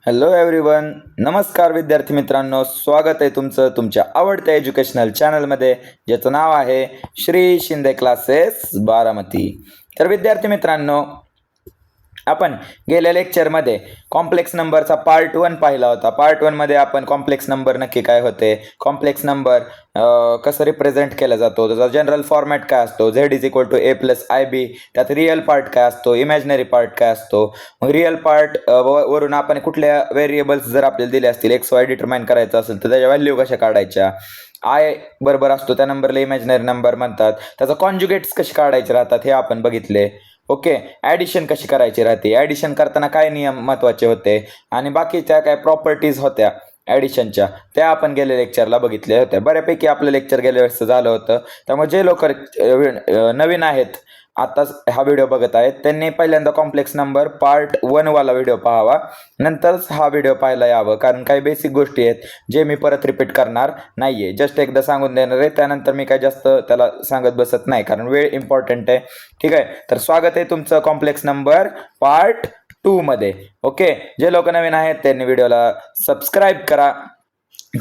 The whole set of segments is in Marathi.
हॅलो एव्हरीवन, नमस्कार विद्यार्थी मित्रांनो. स्वागत आहे तुमचं तुमच्या आवडत्या एज्युकेशनल चॅनलमध्ये, ज्याचं नाव आहे श्री शिंदे क्लासेस बारामती. तर विद्यार्थी मित्रांनो, आपण गेल्या लेक्चरमध्ये कॉम्प्लेक्स नंबरचा पार्ट 1 पाहिला होता. पार्ट 1 मध्ये आपण कॉम्प्लेक्स नंबर नक्की काय होते, कॉम्प्लेक्स नंबर कसं रिप्रेझेंट केला जातो, त्याचा जनरल फॉर्मॅट काय असतो, Z is equal to A plus I B, त्यात रिअल पार्ट काय असतो, इमॅजिनरी पार्ट काय असतो. मग रिअल पार्ट वरून आपण कुठल्या व्हेरिएबल्स जर आपल्याला दिले असतील, एक्स वाय डिटरमाइन करायचं असेल तर त्याच्या व्हॅल्यू कशा काढायच्या. आय बरोबर असतो त्या नंबरला इमॅजिनरी नंबर म्हणतात. त्याचा कॉन्जुगेट्स कशी काढायचे राहतात हे आपण बघितले. ओके, ॲडिशन कशी करायची राहते, ॲडिशन करताना काय नियम महत्त्वाचे होते आणि बाकीच्या काय प्रॉपर्टीज होत्या ॲडिशनच्या, त्या आपण गेल्या लेक्चरला बघितल्या होत्या. बऱ्यापैकी आपलं लेक्चर गेल्या वेळेस झालं होतं. त्यामुळे जे लोक नवीन आहेत, आताच हा व्हिडिओ बघत आहेत, त्यांनी पहिल्यांदा कॉम्प्लेक्स नंबर पार्ट 1 वाला व्हिडिओ पाहावा, नंतरच हा व्हिडिओ पाहायला यावं. कारण काही बेसिक गोष्टी आहेत जे मी परत रिपीट करणार नाहीये, जस्ट एकदा सांगून देणार आहे. त्यानंतर मी काय जास्त त्याला सांगत बसत नाही, कारण वेळ इम्पॉर्टंट आहे. ठीक आहे, तर स्वागत आहे तुमचं कॉम्प्लेक्स नंबर पार्ट 2 मध्ये. ओके, जे लोक नवीन आहेत त्यांनी व्हिडिओला सबस्क्राईब करा,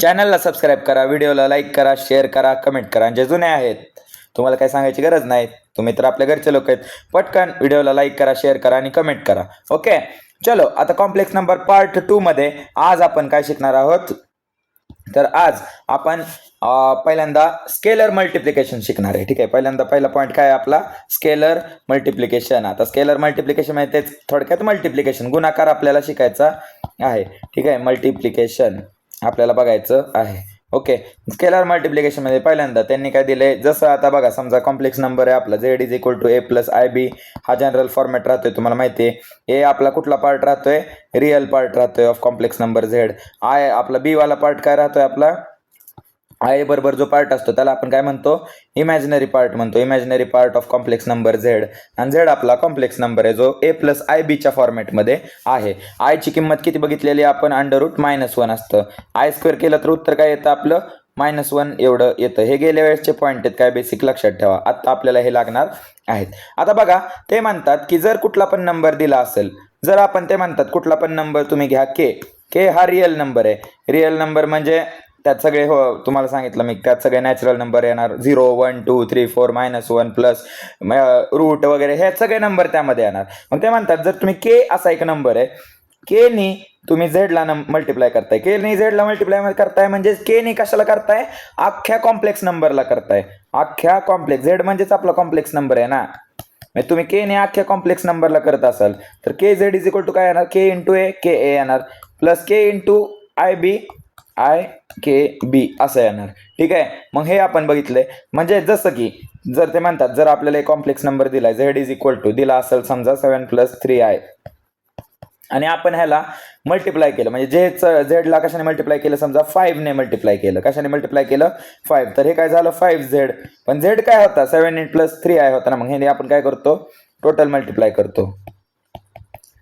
चॅनलला सबस्क्राईब करा, व्हिडिओला लाईक करा, शेअर करा, कमेंट करा. जे जुने आहेत तुम्हाला काय सांगायची गरज नाही, तुम्ही तर आपल्या घरचे लोक आहेत. पटकन व्हिडिओला लाईक करा, शेअर करा आणि कमेंट करा. ओके, चलो आता कॉम्प्लेक्स नंबर पार्ट 2 मध्ये आज आपण काय शिकणार आहोत. तर आज आपण पहिल्यांदा स्केलर मल्टिप्लिकेशन शिकणार आहे. ठीक आहे, पहिला पॉईंट काय आपला, स्केलर मल्टिप्लिकेशन. आता स्केलर मल्टिप्लिकेशन म्हणजे तेच थोडक्यात मल्टिप्लिकेशन, गुणाकार आपल्याला शिकायचा आहे. ठीक आहे, मल्टिप्लिकेशन आपल्याला बघायचं आहे. ओके, स्केलर मल्टिप्लिकेशन मध्ये पहिल्यांदा त्यांनी काय दिले, जसं आता बघा, समजा कॉम्प्लेक्स नंबर आहे आपला, Z is equal to A plus I B. हा जनरल फॉर्मॅट राहतोय, तुम्हाला माहिती आहे. ए आपला कुठला पार्ट राहतोय, रिअल पार्ट राहतोय of complex number Z. I आपला बी वाला पार्ट काय राहतोय, आपला आय बरोबर जो पार्ट असतो त्याला आपण काय म्हणतो, इमॅजिनरी पार्ट म्हणतो, imaginary part of complex number Z. आणि झेड आपला कॉम्प्लेक्स नंबर आहे जो ए प्लस आय बीच्या फॉर्मॅटमध्ये आहे. आयची किंमत किती बघितलेली आपण, √-1 असतं. आय स्क्वेअर केलं तर उत्तर काय येतं आपलं, -1 एवढं येतं. हे गेल्या वेळेसचे पॉईंट आहेत, काय बेसिक लक्षात ठेवा. आता आपल्याला हे लागणार आहेत. आता बघा, ते म्हणतात की जर कुठला पण नंबर दिला असेल, जर आपण ते म्हणतात कुठला पण नंबर तुम्ही घ्या, के हा रिअल नंबर आहे. रिअल नंबर म्हणजे त्यात सगळे, हो तुम्हाला सांगितलं मी, त्यात सगळे नॅचरल नंबर येणार. 0, 1, 2, 3, 4, -1 प्लस रूट वगैरे हे सगळे नंबर त्यामध्ये येणार. मग ते म्हणतात जर तुम्ही के असा एक नंबर आहे, के नी तुम्ही झेडला मल्टिप्लाय करताय, के नी झेडला मल्टिप्लाय करताय, म्हणजे के नी कशाला करताय, अख्ख्या कॉम्प्लेक्स नंबरला करताय. अख्ख्या कॉम्प्लेक्स, झेड म्हणजेच आपला कॉम्प्लेक्स नंबर आहे ना. तुम्ही के ने अख्ख्या कॉम्प्लेक्स नंबरला करत असाल तर k z is equal to काय येणार, k into a, k a येणार, plus k into i b, i k b असं येणार. ठीक आहे, मग हे आपण बघितलंय. म्हणजे जसं की जर ते म्हणतात, जर आपल्याला एक कॉम्प्लेक्स नंबर दिलाय, झेड इज इक्वल टू दिला असेल समजा 7 + 3i, आणि आपण ह्याला मल्टिप्लाय केलं, म्हणजे झेडला कशाने मल्टिप्लाय केलं, समजा 5 ने मल्टिप्लाय केलं. कशाने मल्टिप्लाय केलं, 5. तर हे काय झालं 5z, पण झेड काय होता, 7 + 3i होता ना. मग हे आपण काय करतो, टोटल मल्टिप्लाय करतो,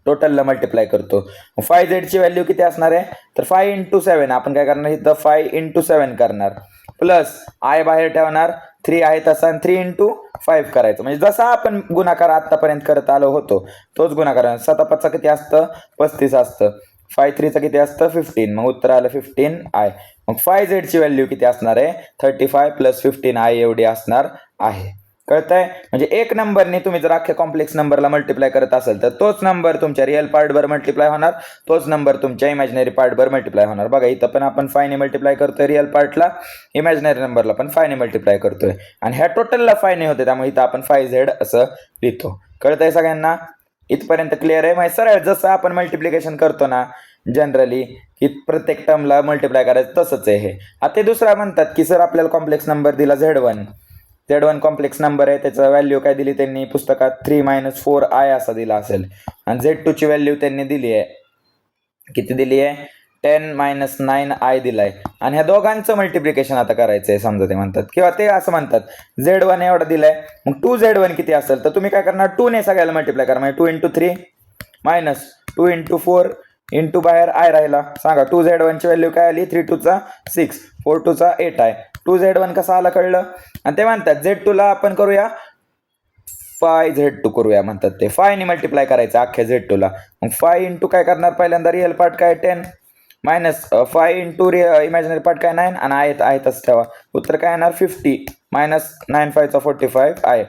टोटलला मल्टिप्लाय करतो. 5z ची व्हॅल्यू किती असणार आहे, तर 5 × 7. आपण काय करणार इथं 5 × 7 करणार, प्लस आय बाहेर ठेवणार, 3 आहे तसा, 3 × 5 करायचं. म्हणजे जसा आपण गुणाकार आतापर्यंत करत आलो होतो तोच गुणाकार. 7×5 किती असतं, 35 असतं. 5×3 किती असतं, 15. मग उत्तर आलं 15i. मग 5z ची व्हॅल्यू किती असणार आहे, 35 + 15i एवढी असणार आहे. कळतंय, म्हणजे एक नंबरने तुम्ही जर अख्ख्या कॉम्प्लेक्स नंबरला मल्टिप्लाय करत असाल तर तोच नंबर तुमच्या रिअल पार्टवर मल्टिप्लाय होणार, तोच नंबर तुमच्या इमॅजिनरी पार्टवर मल्टिप्लाय होणार. बघा इथं पण आपण 5 ने मल्टिप्लाय करतोय रिअल पार्टला, इमॅजिनरी नंबरला पण 5 ने मल्टिप्लाय करतोय, आणि ह्या टोटलला 5 ने होते, त्यामुळे इथं आपण 5z असं लिहितो. कळतंय सगळ्यांना, इथपर्यंत क्लिअर आहे. म्हणजे सरळ जसं आपण मल्टिप्लिकेशन करतो ना जनरली, की प्रत्येक टर्मला मल्टिप्लाय करायचं, तसंच आहे हे. आता ते दुसरा म्हणतात की सर आपल्याला कॉम्प्लेक्स नंबर दिला Z1 कॉम्प्लेक्स नंबर आहे, त्याचं व्हॅल्यू काय दिली त्यांनी पुस्तकात, 3 - 4i असा दिला असेल. आणि Z2 ची व्हॅल्यू त्यांनी दिली आहे, किती दिली आहे, 10 - 9i दिलाय. आणि ह्या दोघांचं मल्टिप्लिकेशन आता करायचं आहे समजा, ते म्हणतात, किंवा ते असं म्हणतात Z1 एवढा दिलाय, मग 2Z1 किती असेल, तर तुम्ही काय करणार, 2 ने सगळ्याला मल्टिप्लाय करा. म्हणजे 2 × 3 - 2 × 4 इंटू बाहेर आय राहिला. सांगा 2Z1 ची व्हॅल्यू काय आली, 3×2 = 6, 4×2 = 8 आहे. 2Z1 कसा आला कळलं. आणि ते म्हणतात Z2 ला आपण करूया फाय Z2 करूया म्हणतात ते. 5 ने मल्टिप्लाय करायचं अख्ख्या Z2 ला. मग 5 इंटू काय करणार पहिल्यांदा रिअल पार्ट काय 10 मायनस 5 इंटू इमॅजिनरी पार्ट काय 9 आणि आहे तसं ठेवा. उत्तर काय येणार 50 मायनस 9 5 45 आहे.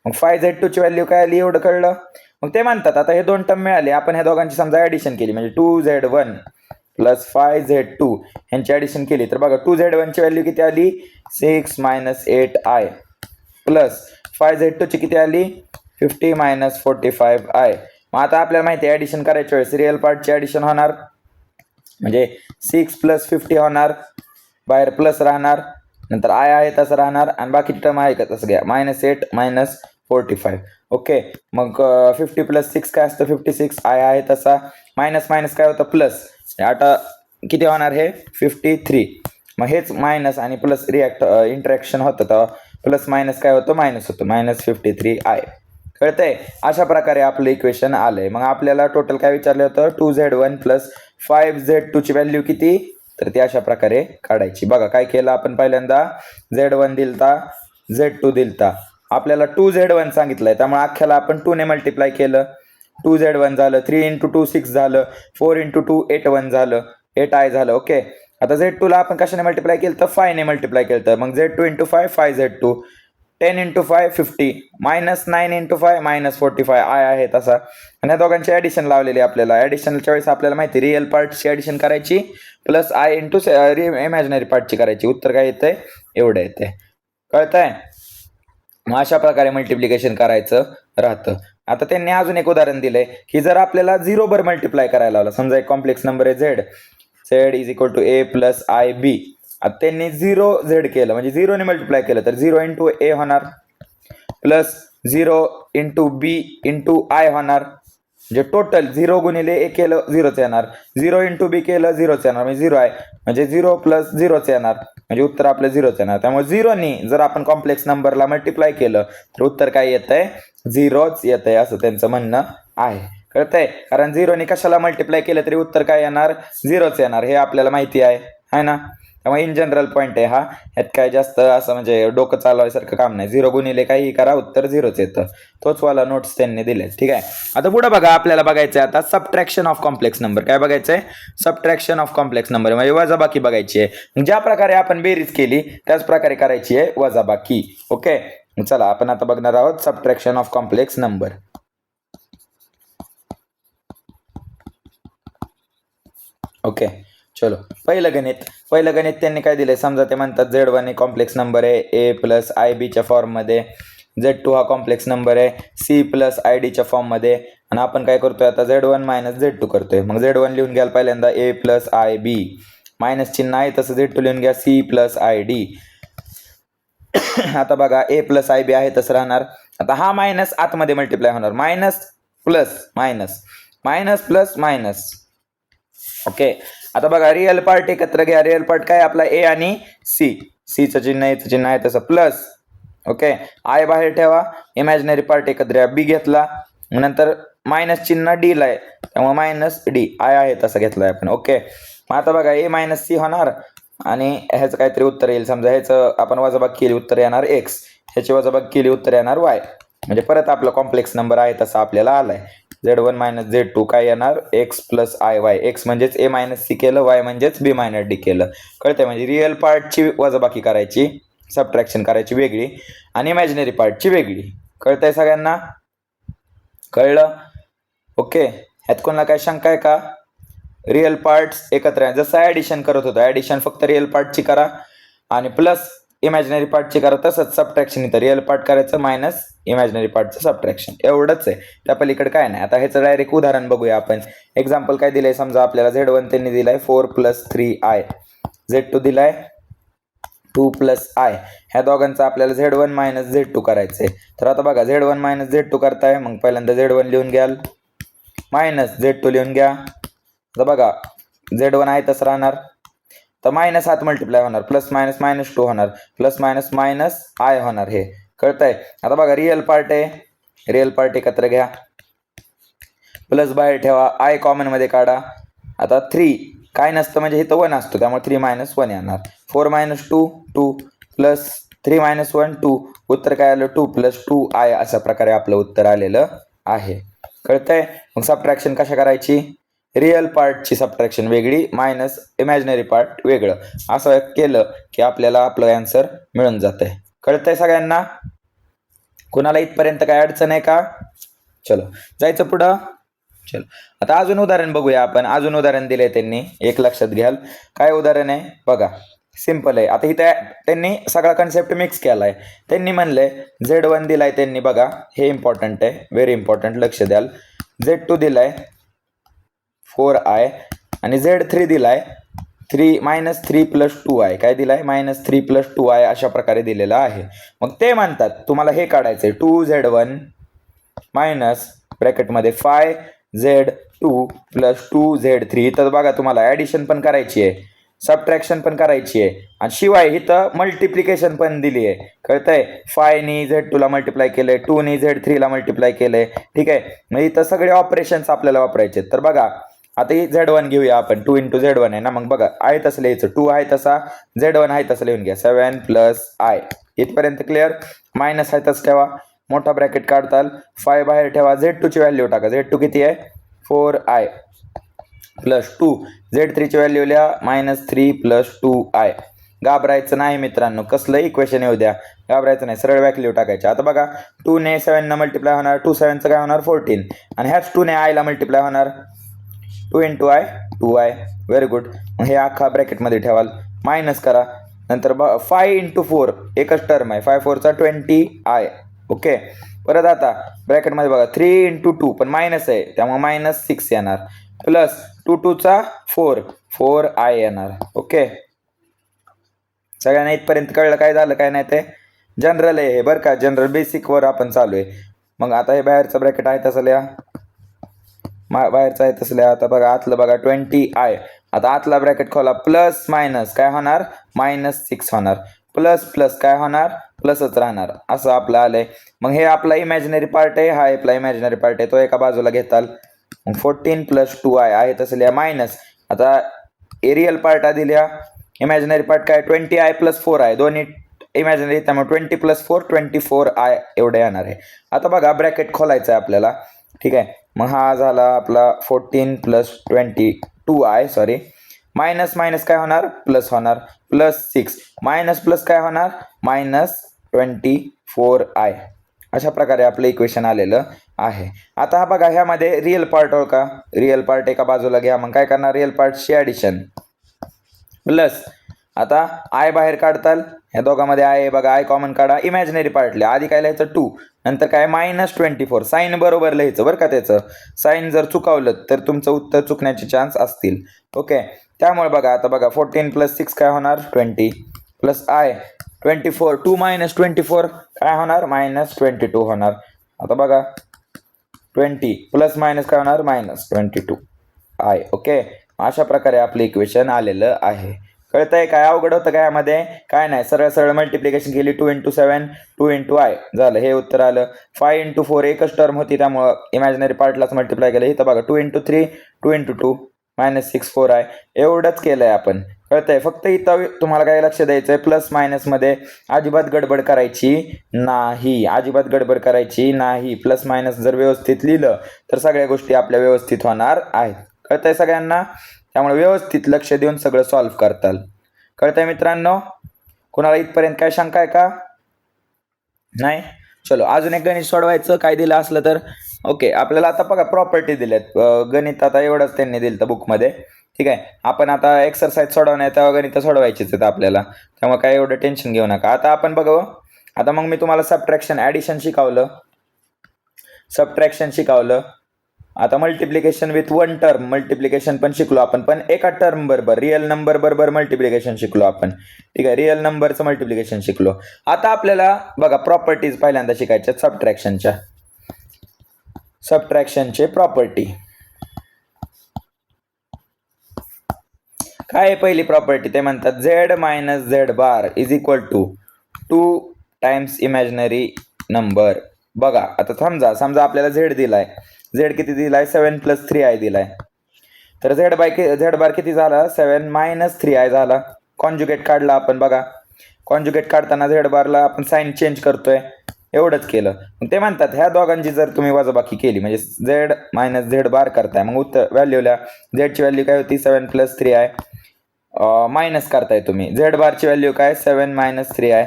मग 5Z2 ची व्हॅल्यू काय आली एवढं कळलं. मग ते म्हणतात आता हे दोन टर्म मिळाले आपण ह्या दोघांची समजा ऍडिशन केली म्हणजे 2Z1 प्लस 5Z2 ह्यांची ऍडिशन केली तर बघा 2Z1 ची व्हॅल्यू किती आली 6 मायनस 8I प्लस 5Z2 ची किती आली 50 मायनस 45I. मग आता आपल्याला माहिती आहे ऍडिशन करायच्या वेळेस रिअल पार्टची ऍडिशन होणार म्हणजे 6 प्लस 50 होणार बाहेर प्लस राहणार नंतर आय आहे तसं राहणार आणि बाकीची टर्म आहे का तसं घ्या -8 मायनस 45. ओके मग 50 प्लस 6 काय असतं 56 आय आहे तसा मायनस मायनस काय होतं प्लस आता किती होणार हे 53. मग हेच मायनस आणि प्लस इंटरॅक्शन होतं तर प्लस मायनस काय होतं मायनस होतं -53I. कळतंय. अशा प्रकारे आपलं इक्वेशन आलंय. मग आपल्याला टोटल काय विचारलं होतं 2Z1 प्लस 5Z2 ची व्हॅल्यू किती तर ती अशा प्रकारे काढायची. बघा काय केलं आपण पहिल्यांदा Z1 दिलता Z2 दिलता आपल्याला 2Z1 सांगितलंय त्यामुळे अख्ख्याला आपण 2 ने मल्टिप्लाय केलं 2Z1 झालं 3 इंटू 2 6 झालं 4 इंटू 2 8 झालं 8I झालं. ओके आता Z2 ला आपण कशाने मल्टिप्लाय केलं तर 5 ने मल्टिप्लाय केलं तर मग Z2 into 5 5Z2 10 into 5 50 minus 9 into 5 minus 45 I आहे तसा आणि या दोघांची ॲडिशन लावलेली आपल्याला. ॲडिशनच्या वेळेस आपल्याला माहिती रिअल पार्टची ॲडिशन करायची प्लस आय इंटू इमॅजिनरी पार्टची करायची. उत्तर काय येतंय एवढं येतंय. कळतंय. मग अशा प्रकारे मल्टिप्लिकेशन करायचं राहतं. आता त्यांनी अजून एक उदाहरण दिलंय की जर आपल्याला 0 बर मल्टिप्लाय करायला लावला समजा एक कॉम्प्लेक्स नंबर आहे Z is equal to A plus IB. आता त्यांनी 0Z केलं म्हणजे 0 ने मल्टिप्लाय केलं तर 0 इंटू A होणार plus 0 into B into I होणार म्हणजे टोटल 0 गुणिले A केलं 0च येणार 0 इंटू B केलं 0च येणार म्हणजे 0 आहे म्हणजे 0 प्लस 0च येणार म्हणजे उत्तर आपलं 0च येणार. त्यामुळे 0 ने जर आपण कॉम्प्लेक्स नंबरला मल्टिप्लाय केलं तर उत्तर काय येतंय 0च येतंय असं त्यांचं म्हणणं आहे. कळतंय. कारण 0 ने कशाला मल्टिप्लाय केलं तरी उत्तर काय येणार 0च येणार हे आपल्याला माहिती आहे ना. त्यामुळे इन जनरल पॉईंट आहे हा. ह्यात काय जास्त असं म्हणजे डोकं चालवायसारखं काम नाही. 0 गुणिले काही करा उत्तर 0च येतं. तोच वाला नोट्स त्यांनी दिले. ठीक आहे. आता पुढे बघा आपल्याला बघायचं आहे आता सबट्रॅक्शन ऑफ कॉम्प्लेक्स नंबर. काय बघायचंय सबट्रॅक्शन ऑफ कॉम्प्लेक्स नंबर म्हणजे वजाबाकी बघायची आहे. ज्या प्रकारे आपण बेरीज केली त्याच प्रकारे करायची आहे वजाबाकी. ओके चला आपण आता बघणार आहोत subtraction of complex number. Okay चलो पहिलं गणित त्यांनी काय दिलंय समजा ते म्हणतात Z1 हे कॉम्प्लेक्स नंबर आहे A प्लस IB च्या फॉर्ममध्ये Z2 हा कॉम्प्लेक्स नंबर आहे C प्लस ID च्या फॉर्ममध्ये आणि आपण काय करतोय आता Z1 मायनस Z2 करतोय. मग Z1 लिहून घ्याल पहिल्यांदा A प्लस IB मायनस चिन्ह आहे तसं Z2 लिहून घ्या C प्लस ID. आता बघा A प्लस IB आहे तसं राहणार. आता हा मायनस आतमध्ये मल्टिप्लाय होणार minus plus minus minus plus minus. Okay आता बघा रिअल पार्ट एकत्र घ्या. रिअल पार्ट काय आपला A आणि C चं चिन्ह आहे तसं प्लस. ओके आय बाहेर ठेवा इमॅजिनरी पार्ट एकत्र B घेतला नंतर मायनस चिन्ह D ला आहे त्यामुळे मायनस D आय आहे तसं घेतलाय आपण. ओके मग आता बघा A मायनस C होणार आणि ह्याचं काहीतरी उत्तर येईल समजा ह्याचं आपण वजाबाकी केली उत्तर येणार X ह्याची वजाबाकी केली उत्तर येणार Y म्हणजे परत आपला कॉम्प्लेक्स नंबर आहे तसा आपल्याला आलाय. Z1 मायनस Z2 काय येणार X प्लस IY. X म्हणजेच A मायनस C केलं Y म्हणजेच B मायनस D केलं. कळतंय. म्हणजे रिअल पार्टची वजाबाकी करायची सबट्रॅक्शन करायची वेगळी आणि इमॅजिनरी पार्टची वेगळी. कळतंय सगळ्यांना. कळलं. ओके ह्यात कोणाला काय शंका आहे का. रिअल पार्ट्स एकत्र आहे जसं ॲडिशन करत होतं ॲडिशन फक्त रिअल पार्टची करा आणि प्लस इमॅजिनरी पार्टची करा तसंच सबट्रॅक्शन इथं रिअल पार्ट करायचं मायनस इमॅजिनरी पार्टचं सबट्रॅक्शन एवढंच आहे. त्या पलीकडे काय नाही. आता ह्याचं डायरेक्ट उदाहरण बघूया आपण. एक्झाम्पल काय दिलंय समजा आपल्याला Z1 त्यांनी दिलाय 4 प्लस 3I Z2 दिलाय 2 प्लस I. ह्या दोघांचं आपल्याला Z1 मायनस Z2 करायचंय. तर आता बघा Z1 मायनस Z2 करताय मग पहिल्यांदा Z1 लिहून घ्याल मायनस Z2 लिहून घ्या. आता बघा Z1 आहे तसं राहणार तर मायनस हात मल्टिप्लाय होणार प्लस मायनस मायनस 2 होणार प्लस मायनस मायनस I होणार. हे कळतंय. आता बघा रिअल पार्ट आहे रिअल पार्ट एकत्र घ्या प्लस बाहेर ठेवा I कॉमन मध्ये काढा. आता 3 काय नसतं म्हणजे इथं 1 असतो त्यामुळे 3 मायनस 1 येणार 4 मायनस 2 2 प्लस 3 - 1 2, उत्तर काय आलं 2 + 2i अशा प्रकारे आपलं उत्तर आलेलं आहे. कळतंय? मग सबट्रॅक्शन कशा करायची? रिअल पार्टची सबट्रॅक्शन वेगळी मायनस इमॅजिनरी पार्ट वेगळं असं केलं की आपल्याला आपलं आन्सर मिळून जातंय. कळतंय सगळ्यांना? कुणाला इथपर्यंत काय अडचण आहे का? चलो जायचं पुढं. चलो आता अजून उदाहरण बघूया आपण. अजून उदाहरण दिले त्यांनी, एक लक्षात घ्याल. काय उदाहरण आहे बघा, सिंपल आहे. आता इथं त्यांनी सगळा कन्सेप्ट मिक्स केलाय. त्यांनी म्हणलंय Z1 दिलाय त्यांनी, बघा हे इम्पॉर्टंट आहे, व्हेरी इम्पॉर्टंट, लक्ष द्याल. Z2 दिलाय 4i आणि Z3 दिलाय 3 + 2i. काय दिलाय? -3 + 2i अशा प्रकारे दिलेला आहे. मग ते म्हणतात तुम्हाला हे काढायचंय 2Z1 मायनस ब्रॅकेटमध्ये 5Z2 + 2Z3. तर बघा तुम्हाला ॲडिशन पण करायची आहे, सबट्रॅक्शन पण करायची आहे आणि शिवाय इथं मल्टिप्लिकेशन पण दिली आहे. कळतंय? 5 नी Z2 मल्टिप्लाय केलंय, 2 नी Z3 मल्टिप्लाय केलंय. ठीक आहे, मग इथं सगळे ऑपरेशन्स आपल्याला वापरायचे. तर बघा आता ही Z1 घेऊया आपण, 2 × Z1 आहे ना. मग बघा आहे तसं लिहायचं, 2 आहे तसा, Z1 आहे तसं लिहून घ्या, 7 + i. इथपर्यंत क्लिअर? मायनस आहे तसं ठेवा, मोठा ब्रॅकेट काढताल, 5 बाहेर ठेवा, Z2 ची व्हॅल्यू टाका. Z2 किती आहे? 4i + 2. Z3 ची व्हॅल्यू लिहा -3 + 2i. घाबरायचं नाही मित्रांनो, कसलं इक्वेशन येऊ द्या, घाबरायचं नाही, सरळ व्हॅल्यू टाकायची. आता बघा 2 ने 7 नं मल्टिप्लाय होणार, 2 7 चं काय होणार 14 आणि ह्याच 2 ने i ला मल्टिप्लाय होणार 2 × i 2i. Very good. मग हे अख्खा ब्रॅकेटमध्ये ठेवाल, मायनस करा. नंतर 5 × 4 एकच टर्म आहे, 5 4 चा 20i. ओके, परत आता ब्रॅकेटमध्ये बघा 3 × 2 पण मायनस आहे त्यामुळे -6 येणार, प्लस 2 2 चा 4 4i येणार. ओके, सगळ्यांना इथपर्यंत कळलं काय झालं काय नाही ते? जनरल आहे हे बरं का, जनरल बेसिकवर आपण चालू आहे. मग आता हे बाहेरचं ब्रॅकेट आहे तसं लिहा, बाहेरचं आहे तसं लिहा. आता बघा आतलं बघा 20i. आता आतला ब्रॅकेट खोला, प्लस मायनस काय होणार -6 होणार, प्लस प्लस काय होणार प्लसच राहणार, असं आपलं आलंय. मग हे आपला इमॅजिनरी पार्ट आहे, हा आपला इमॅजिनरी पार्ट आहे, तो एका बाजूला घेताल. मग 14 + 2i आहे तसं लिहा, मायनस. आता रिअल पार्ट आधी लिहा, इमॅजिनरी पार्ट काय 20i + 4i, दोन्ही इमॅजिनरी, त्यामुळे 20 + 4 24i एवढे येणार आहे. आता बघा ब्रॅकेट खोलायचं आहे आपल्याला. ठीक आहे, मग हा झाला आपला 14 + 22i, सॉरी, मायनस मायनस काय होणार प्लस होणार, +6 मायनस प्लस काय होणार -24i. अशा प्रकारे आपलं इक्वेशन आलेलं आहे. आता हा बघा ह्यामध्ये रिअल पार्ट का, रिअल पार्ट एका बाजूला घ्या. मग काय करणार, रिअल पार्टची ॲडिशन प्लस, आता आय बाहेर काढताल, ह्या दोघांमध्ये आहे बघा, आय कॉमन काढा, इमॅजिनरी पार्टले आधी काय लिहायचं 2, नंतर काय -24. साईन बरोबर लिहायचं बरं का, त्याचं साईन जर चुकवलं तर तुमचं उत्तर चुकण्याचे चान्स असतील. ओके, त्यामुळे बघा आता बघा 14 + 6 काय होणार 20, प्लस आय 24, 2 - 24 काय होणार -22 होणार. आता बघा 20 प्लस मायनस काय होणार -22i. ओके, अशा प्रकारे आपलं इक्वेशन आलेलं आहे. कळतंय? काय अवघड होतं काय यामध्ये? काय नाही, सरळ सरळ मल्टिप्लिकेशन केली, 2 × 7 2 × i झालं, हे उत्तर आलं. 5 × 4 एकच टर्म होती त्यामुळं इमॅजिनरी पार्टलाच मल्टिप्लाय केलं. इथं बघा 2 × 3 2 × 2 -6 4i एवढंच केलंय आपण. कळतंय? फक्त इथं तुम्हाला काय लक्ष द्यायचंय, प्लस मायनसमध्ये अजिबात गडबड करायची नाही, अजिबात गडबड करायची नाही. प्लस मायनस जर व्यवस्थित लिहिलं तर सगळ्या गोष्टी आपल्या व्यवस्थित होणार आहेत. कळतंय सगळ्यांना? त्यामुळे व्यवस्थित लक्ष देऊन सगळं सॉल्व्ह करताल. कळतंय मित्रांनो? कुणाला इथपर्यंत काय शंका आहे का? नाही? चलो अजून एक गणित सोडवायचं काय दिलं असलं तर. ओके, आपल्याला आता बघा प्रॉपर्टी दिल्यात, गणित आता एवढंच त्यांनी दिलं बुकमध्ये. ठीक आहे, आपण आता एक्सरसाइज सोडवणार तेव्हा गणित सोडवायचीच आहेत आपल्याला, त्यामुळे काय एवढं टेन्शन घेऊ नका. आता आपण बघू, आता मग मी तुम्हाला सबट्रॅक्शन ॲडिशन शिकवलं, आता multiplication with one term multiplication पण शिकलो आपण, पण एका टर्म बरोबर रिअल नंबर बरोबर मल्टिप्लिकेशन शिकलो आपण. ठीक आहे, रिअल नंबरचं मल्टिप्लिकेशन शिकलो. आता आपल्याला बघा प्रॉपर्टीज पहिल्यांदा शिकायच्या सबट्रॅक्शनचे प्रॉपर्टी. काय आहे पहिली प्रॉपर्टी? ते म्हणतात z - z bar is equal to 2 times imaginary number. बघा आता समजा आपल्याला z दिलाय, z किती दिलाय 7 + 3i दिलाय, तर z बार किती झाला 7 - 3i झाला. कॉन्जुगेट काढला आपण, बघा कॉन्जुगेट काढताना झेड बारला आपण साईन चेंज करतोय, एवढंच केलं. मग ते म्हणतात ह्या दोघांची जर तुम्ही वजाबाकी केली म्हणजे झेड मायनस झेड बार करताय, मग उत्तर व्हॅल्यूला झेडची व्हॅल्यू काय होती 7 + 3i, मायनस करताय तुम्ही झेड बारची व्हॅल्यू काय 7 - 3i.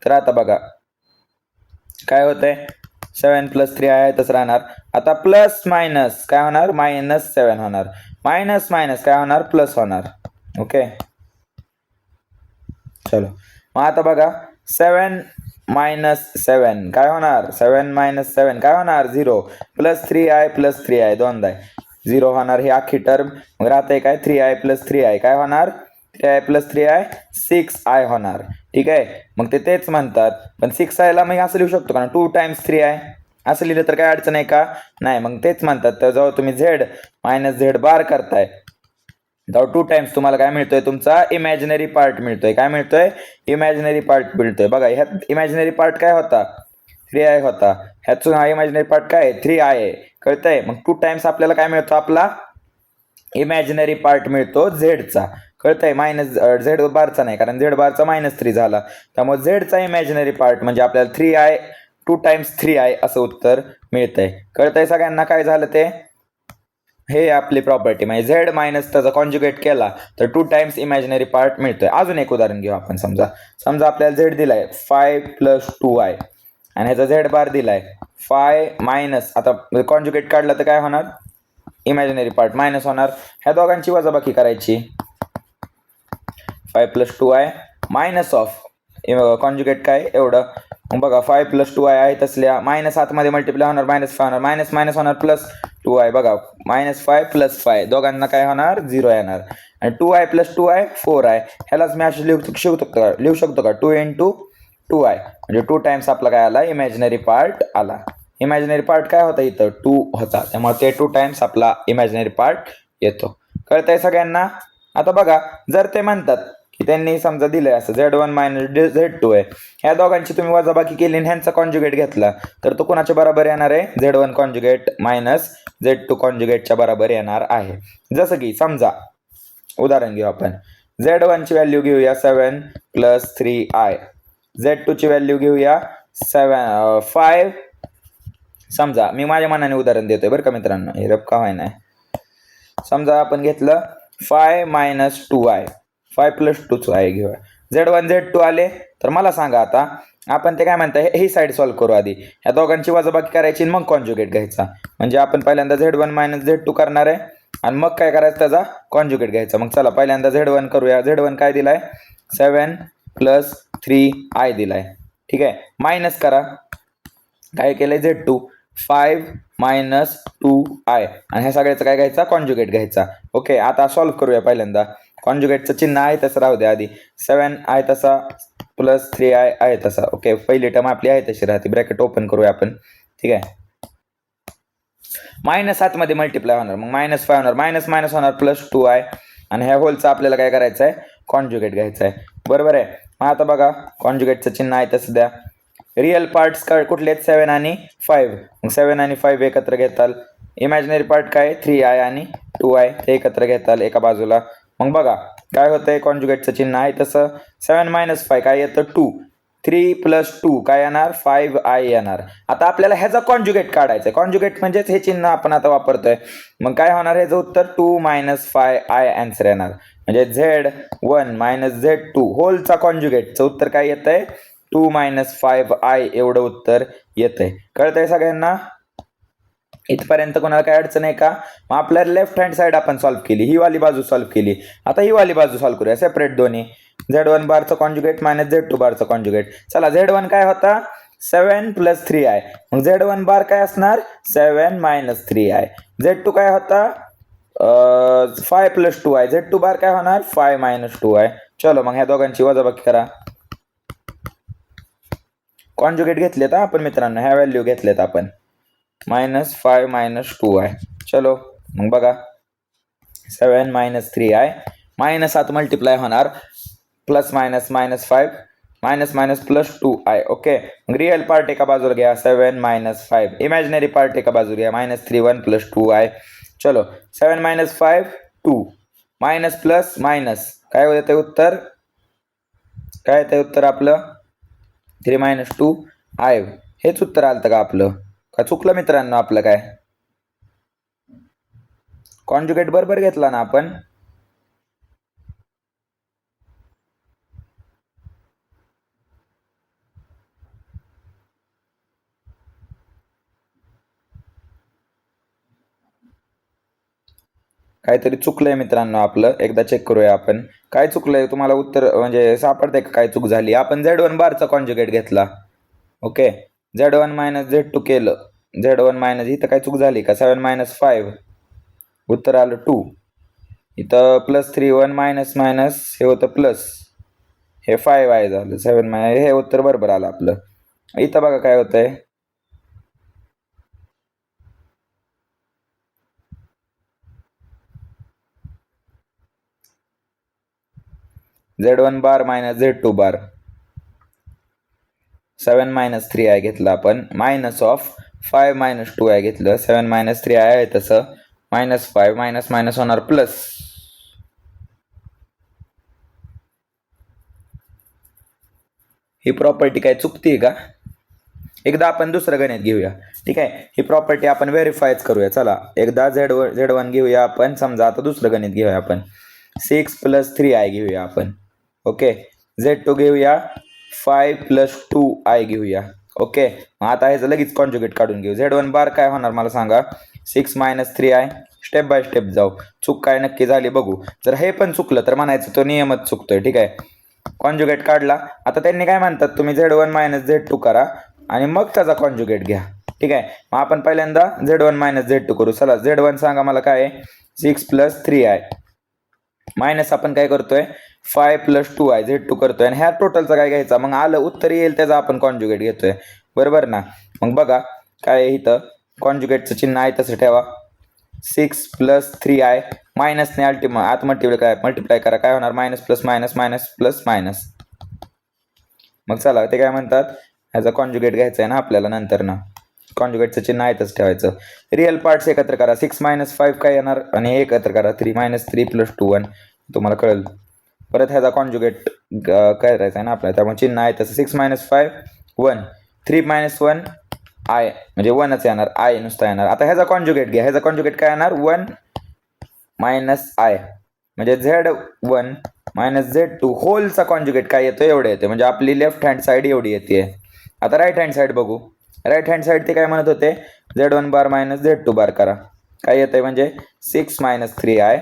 तर आता बघा काय होतंय 7 + 3i तसं राहणार. आता प्लस मायनस काय होणार -7 होणार, मायनस मायनस काय होणार प्लस होणार. ओके चलो मग आता बघा 7 - 7 काय होणार 7 - 7 काय होणार 0 + 3i + 3i दोनदा 0 होणार ही अख्खी टर्म. मग राहते काय 3i + 3i काय होणार 3i + 3i 6i होणार. ठीक आहे. मग तेच म्हणतात पण 6i ला मी असं लिहू शकतो का 2 × 3i असं लिहिलं तर काय अडचण आहे का नाही. मग तेच म्हणतात तर जेव्हा तुम्ही झेड मायनस झेड बार करताय तेव्हा 2 टाइम्स तुम्हाला काय मिळतोय तुमचा इमॅजिनरी पार्ट मिळतोय. काय मिळतोय इमॅजिनरी पार्ट मिळतोय. बघा ह्यात इमॅजिनरी पार्ट काय होता 3i होता, ह्यातून हा इमॅजिनरी पार्ट काय 3i आहे. कळतंय. मग 2 टाइम्स आपल्याला काय मिळतो आपला इमॅजिनरी पार्ट मिळतो झेडचा. कळतंय. मायनस झेड बारचा नाही कारण झेड बारचा -3 झाला, त्यामुळे झेडचा इमॅजिनरी पार्ट म्हणजे आपल्याला 3i 2 टाइम्स 3i असं उत्तर मिळतंय. कळतंय सगळ्यांना काय झालं ते. हे आपली प्रॉपर्टी म्हणजे झेड मायनस त्याचा कॉन्जुगेट केला तर 2 टाइम्स इमॅजिनरी पार्ट मिळतोय. अजून एक उदाहरण घेऊ आपण. समजा आपल्याला झेड दिलाय 5 + 2i आणि ह्याचा झेड बार दिलाय 5 मायनस, आता कॉन्जुगेट काढला तर काय होणार इमॅजिनरी पार्ट मायनस होणार. ह्या दोघांची वजाबाकी करायची 5 + 2i मायनस ऑफ कॉन्जुगेट काय एवढं. मग बघा 5 + 2i आहे तसल्या मायनस आतमध्ये मल्टिप्लाय होणार -5 होणार, मायनस मायनस होणार +2i. बघा -5 + 5 दोघांना काय होणार 0 येणार आणि 2i + 2i 4i. ह्यालाच मी असं लिहू शकतो का 2 × 2i म्हणजे 2 टाइम्स आपला काय आला इमॅजिनरी पार्ट आला. इमॅजिनरी पार्ट काय होता इथं 2 होता, त्यामुळे ते 2 टाइम्स आपला इमॅजिनरी पार्ट येतो. कळतंय सगळ्यांना. आता बघा जर ते म्हणतात की त्यांनी समजा दिलंय असं Z1 - Z2 आहे, ह्या दोघांची तुम्ही वजाबाकी केली आणि ह्यांचा कॉन्जुगेट घेतला तर तो कोणाच्या बरोबर येणार आहे Z1 कॉन्जुगेट - Z2 कॉन्जुगेटच्या बरोबर येणार आहे. जसं की समजा उदाहरण घेऊ आपण. Z1 ची व्हॅल्यू घेऊया 7 + 3i, Z2 ची व्हॅल्यू घेऊया 5. समजा मी माझ्या मनाने उदाहरण देतोय बरं का मित्रांनो, हे रब का नाही. समजा आपण घेतलं 5 - 2i 5 + 2i घेऊया. Z1 Z2 आले तर मला सांगा आता आपण ते काय म्हणताय ही साईड सॉल्व्ह करू आधी. ह्या दोघांची वजाबाकी करायची मग कॉन्जुगेट घ्यायचा. म्हणजे आपण पहिल्यांदा Z1 - Z2 करणार आहे आणि मग काय करायचं त्याचा कॉन्जुगेट घ्यायचा. मग चला पहिल्यांदा Z1 करूया. Z1 काय दिलाय 7 + 3i दिलाय. ठीक आहे. मायनस करा काय केलंय Z2 5 - 2i आणि ह्या सगळ्याचं काय घ्यायचा कॉन्जुगेट घ्यायचा. ओके आता सॉल्व्ह करूया. पहिल्यांदा कॉन्जुगेटचं चिन्ह आहे तसं राहू द्या आधी. 7 आहे तसा + 3i आहे तसा. ओके पहिली टर्म आपली आहे तशी राहते. ब्रॅकेट ओपन करूया आपण. ठीक आहे. -7 मध्ये मल्टिप्लाय होणार मग -5 होणार, मायनस मायनस होणार +2i आणि ह्या होलचा आपल्याला काय करायचं आहे कॉन्जुगेट घ्यायचा आहे. बरोबर आहे. मग आता बघा कॉन्जुगेटचं चिन्ह आहे तसं द्या. रिअल पार्ट्स कुठले आहेत 7 आणि 5. मग 7 आणि 5 एकत्र घेताल. इमॅजिनरी पार्ट काय 3i आणि 2i ते एकत्र घेताल एका बाजूला. मग बघा काय होतंय कॉन्जुगेटचं चिन्ह आहे तसं 7 - 5 काय येतं 2, 3 + 2 काय येणार 5i येणार. आता आपल्याला ह्याचा कॉन्जुगेट काढायचं आहे. कॉन्जुगेट म्हणजेच हे चिन्ह आपण आता वापरतोय. मग काय होणार ह्याचं उत्तर 2 - 5i आन्सर येणार. म्हणजे Z1 - Z2 होलचा कॉन्जुगेटचं उत्तर काय येतंय 2 - 5i एवढं उत्तर येतंय. कळतंय सगळ्यांना. इथपर्यंत कोणाला काय अडचण आहे का. मग आपल्याला लेफ्ट हँड साईड आपण सॉल्व्ह केली, ही वाली बाजू सॉल्व्ह केली. आता ही वाली बाजू सॉल्व्ह करूया सेपरेट दोन्ही. Z1 बारचं conjugate - Z2 बारचं conjugate. चला Z1 काय होता 7 + 3i मग Z1 बार काय असणार 7 - 3i. Z2 काय होता 5 + 2i Z2 बार काय होणार 5 - 2i. चलो मग ह्या दोघांची वजाबाकी करा. कॉन्जुगेट घेतलेत आपण मित्रांनो, ह्या व्हॅल्यू घेतलेत आपण -5 - 2i. चलो मग बघा 7 - 3i -7 मल्टिप्लाय होणार +- -5 -+ 2i. ओके मग रिअल पार्ट एका बाजूला घ्या 7 - 5, इमॅजिनरी पार्ट एका बाजूला घ्या -3 1 + 2i. चलो 7 - 5 2 मायनस प्लस मायनस काय होते उत्तर काय ते उत्तर आपलं 3 - 2i हेच उत्तर आलं का आपलं? का चुकलं मित्रांनो आपलं काय? कॉन्जुगेट बरोबर घेतला ना आपण? काहीतरी चुकलंय मित्रांनो आपलं, एकदा चेक करूया आपण. काय चुकलंय तुम्हाला उत्तर म्हणजे सापडतंय का काय चूक झाली? आपण Z1 बारचा कॉन्जुगेट घेतला. ओके. Z1 - Z2 केलं. Z1 इथं काय चूक झाली का? 7 - 5 उत्तर आलं 2. इथं +3 1 मायनस हे होतं प्लस, हे 5 आहे झालं. 7 हे उत्तर बरोबर आलं आपलं. इथं बघा काय होतंय. Z1 बार - Z2 बार 7 - 3i घेतलं आपण, मायनस ऑफ 5 - 2i घेतलं. 7 - 3i आहे तसं, -5 मायनस होणार प्लस. ही प्रॉपर्टी काय चुकतीये का? एकदा आपण दुसरं गणित घेऊया. ठीक आहे, ही प्रॉपर्टी आपण व्हेरीफायच करूया. चला एकदा Z1 घेऊया आपण. समजा आता दुसरं गणित घेऊया आपण, 6 + 3i घेऊया आपण. ओके. Z2 घेऊया, 5 + 2i घेऊया. ओके. आता ह्याचं लगेच कॉन्जुगेट काढून घेऊ. Z1 बार काय होणार मला सांगा? 6 - 3i. स्टेप बाय स्टेप जाऊ. चूक काय नक्की झाली बघू. जर हे पण चुकलं तर म्हणायचं तो नियमच चुकतोय. ठीक आहे. कॉन्जुगेट काढला. आता त्यांनी काय म्हणतात, तुम्ही Z1 - Z2 करा आणि मग त्याचा कॉन्जुगेट घ्या. ठीक आहे. मग आपण पहिल्यांदा Z1 - Z2 करू. चला Z1 सांगा मला काय आहे? 6 + 3i मायनस आपण काय करतोय? 5 + 2i Z2 करतोय आणि ह्या टोटलचा काय घ्यायचा? मग आलं उत्तर येईल त्याचा आपण कॉन्जुगेट घेतोय. बरोबर ना? मग बघा काय आहे इथं, कॉन्जुगेटचं चिन्ह आहे तसं ठेवा. 6 + 3i मायनसने आत मल्टिप्लाय करा. काय होणार? Minus plus minus plus minus. मग चला ते काय म्हणतात, ह्याचा कॉन्जुगेट घ्यायचा आहे ना आपल्याला नंतर ना. कॉन्जुगेटचं चिन्ह आहेतच ठेवायचं. रिअल पार्ट्स एकत्र करा. 6 - 5 काय येणार आणि हे एकत्र करा. 3 - 3 + 2 1 तुम्हाला कळेल. परत ह्याचा कॉन्जुगेट करायचा आहे ना आपल्याला, त्यामुळे चिन्ह आहे तसं. 6 - 5 1 3 - 1 i म्हणजे 1च येणार. i नुसता येणार. आता ह्याचा कॉन्जुगेट घ्या. ह्याचा कॉन्जुगेट काय येणार? 1 - i म्हणजे Z1 - Z2 होलचा कॉन्जुगेट काय येतो? एवढे येते. म्हणजे आपली लेफ्ट हँड साईड एवढी येते. आता राईट हँड साईड बघू. राईट हँड साईड ते काय म्हणत होते? Z1 बार - Z2 बार करा. काय येतंय म्हणजे 6 - 3i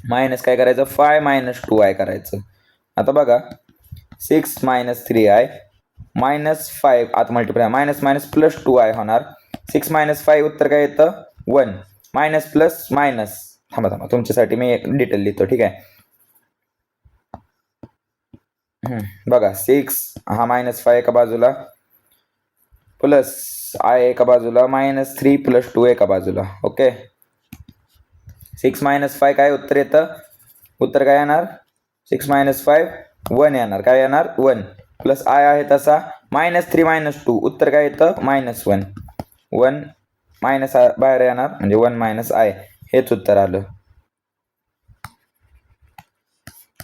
मायनस काय करायचं? 5 - 2i करायचं. आता बघा 6 - 3i -5 आत मल्टिप्लाय मायनस प्लस 2i होणार. 6 - 5 उत्तर काय येतं? 1 मायनस प्लस मायनस. थांबा तुमच्यासाठी मी एक डिटेल लिहितो. ठीक आहे. बघा 6 हा -5 एका बाजूला प्लस i एका बाजूला -3 + 2 एका बाजूला. ओके. 6 - 5 काय उत्तर येतं? उत्तर काय येणार? 6 - 5 1 येणार. काय येणार? 1 प्लस i आहे तसा -3 - 2 उत्तर काय येतं? -1 1 मायनस बाहेर येणार म्हणजे 1 - i हेच उत्तर आलं.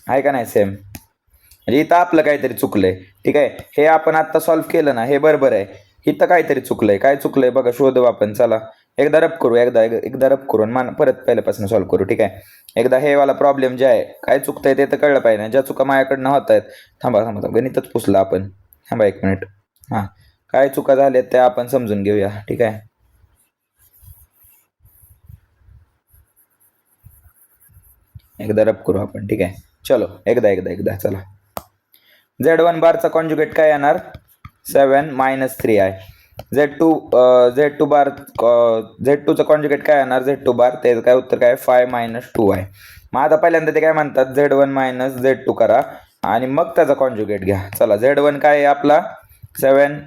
आहे का नाही सेम? म्हणजे इथं आपलं काहीतरी चुकलंय. ठीक आहे. हे आपण आता सॉल्व्ह केलं ना, हे बरोबर आहे. इथं काहीतरी चुकलंय. काय चुकलंय बघा, शोधू आपण. चला एकदा रब करू. एकदा रब करून परत पहिल्यापासून सॉल्व्ह करू. ठीक आहे. एकदा हे वाला प्रॉब्लेम जे आहे, काय चुकतंय ते तर कळलं पाहिजे. ज्या चुका माझ्याकडनं होत आहेत. थांबा गणितच पुसलं आपण. थांबा 1 मिनिट. हां, काय चुका झाल्यात त्या आपण समजून घेऊया. ठीक आहे. एकदा रब करू आपण. ठीक आहे. चलो एकदा चला. Z1 बारचा कॉन्जुगेट काय येणार? 7 - 3i. Z2 बार Z2चं कॉन्जुगेट काय येणार? Z2 बार त्याचं काय उत्तर काय? 5 - 2i. मग आता पहिल्यांदा ते काय म्हणतात? Z1 - Z2 करा आणि मग त्याचा कॉन्जुगेट घ्या. चला Z1 काय आहे आपला? 7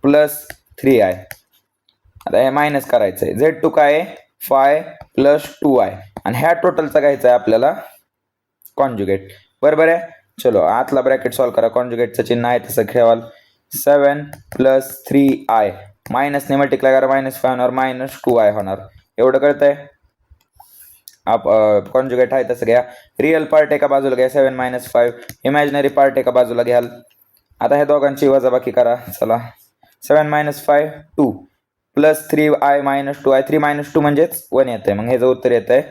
+ 3i. आता हे मायनस करायचं आहे. Z2 काय आहे? 5 + 2i आणि ह्या टोटलचा घ्यायचा आहे आपल्याला कॉन्जुगेट. बरोबर आहे. चलो आतला ब्रॅकेट सॉल्व्ह करा. कॉन्जुगेटचं चिन्ह आहे तसं ठेवाल. 7 + 3i मायनसने मल्टिप्लाय करा. -5 होणार -2i होणार. एवढं कळतंय? कॉन्जुगेट आहे तसं घ्या. रिअल पार्ट एका बाजूला घ्या 7 - 5, इमॅजिनरी पार्ट एका बाजूला घ्याल. आता ह्या दोघांची वजाबाकी करा. चला 7 - 5 2 प्लस 3i - 2i. 3 - 2 म्हणजेच 1 येतं आहे. मग ह्याचं उत्तर येतं आहे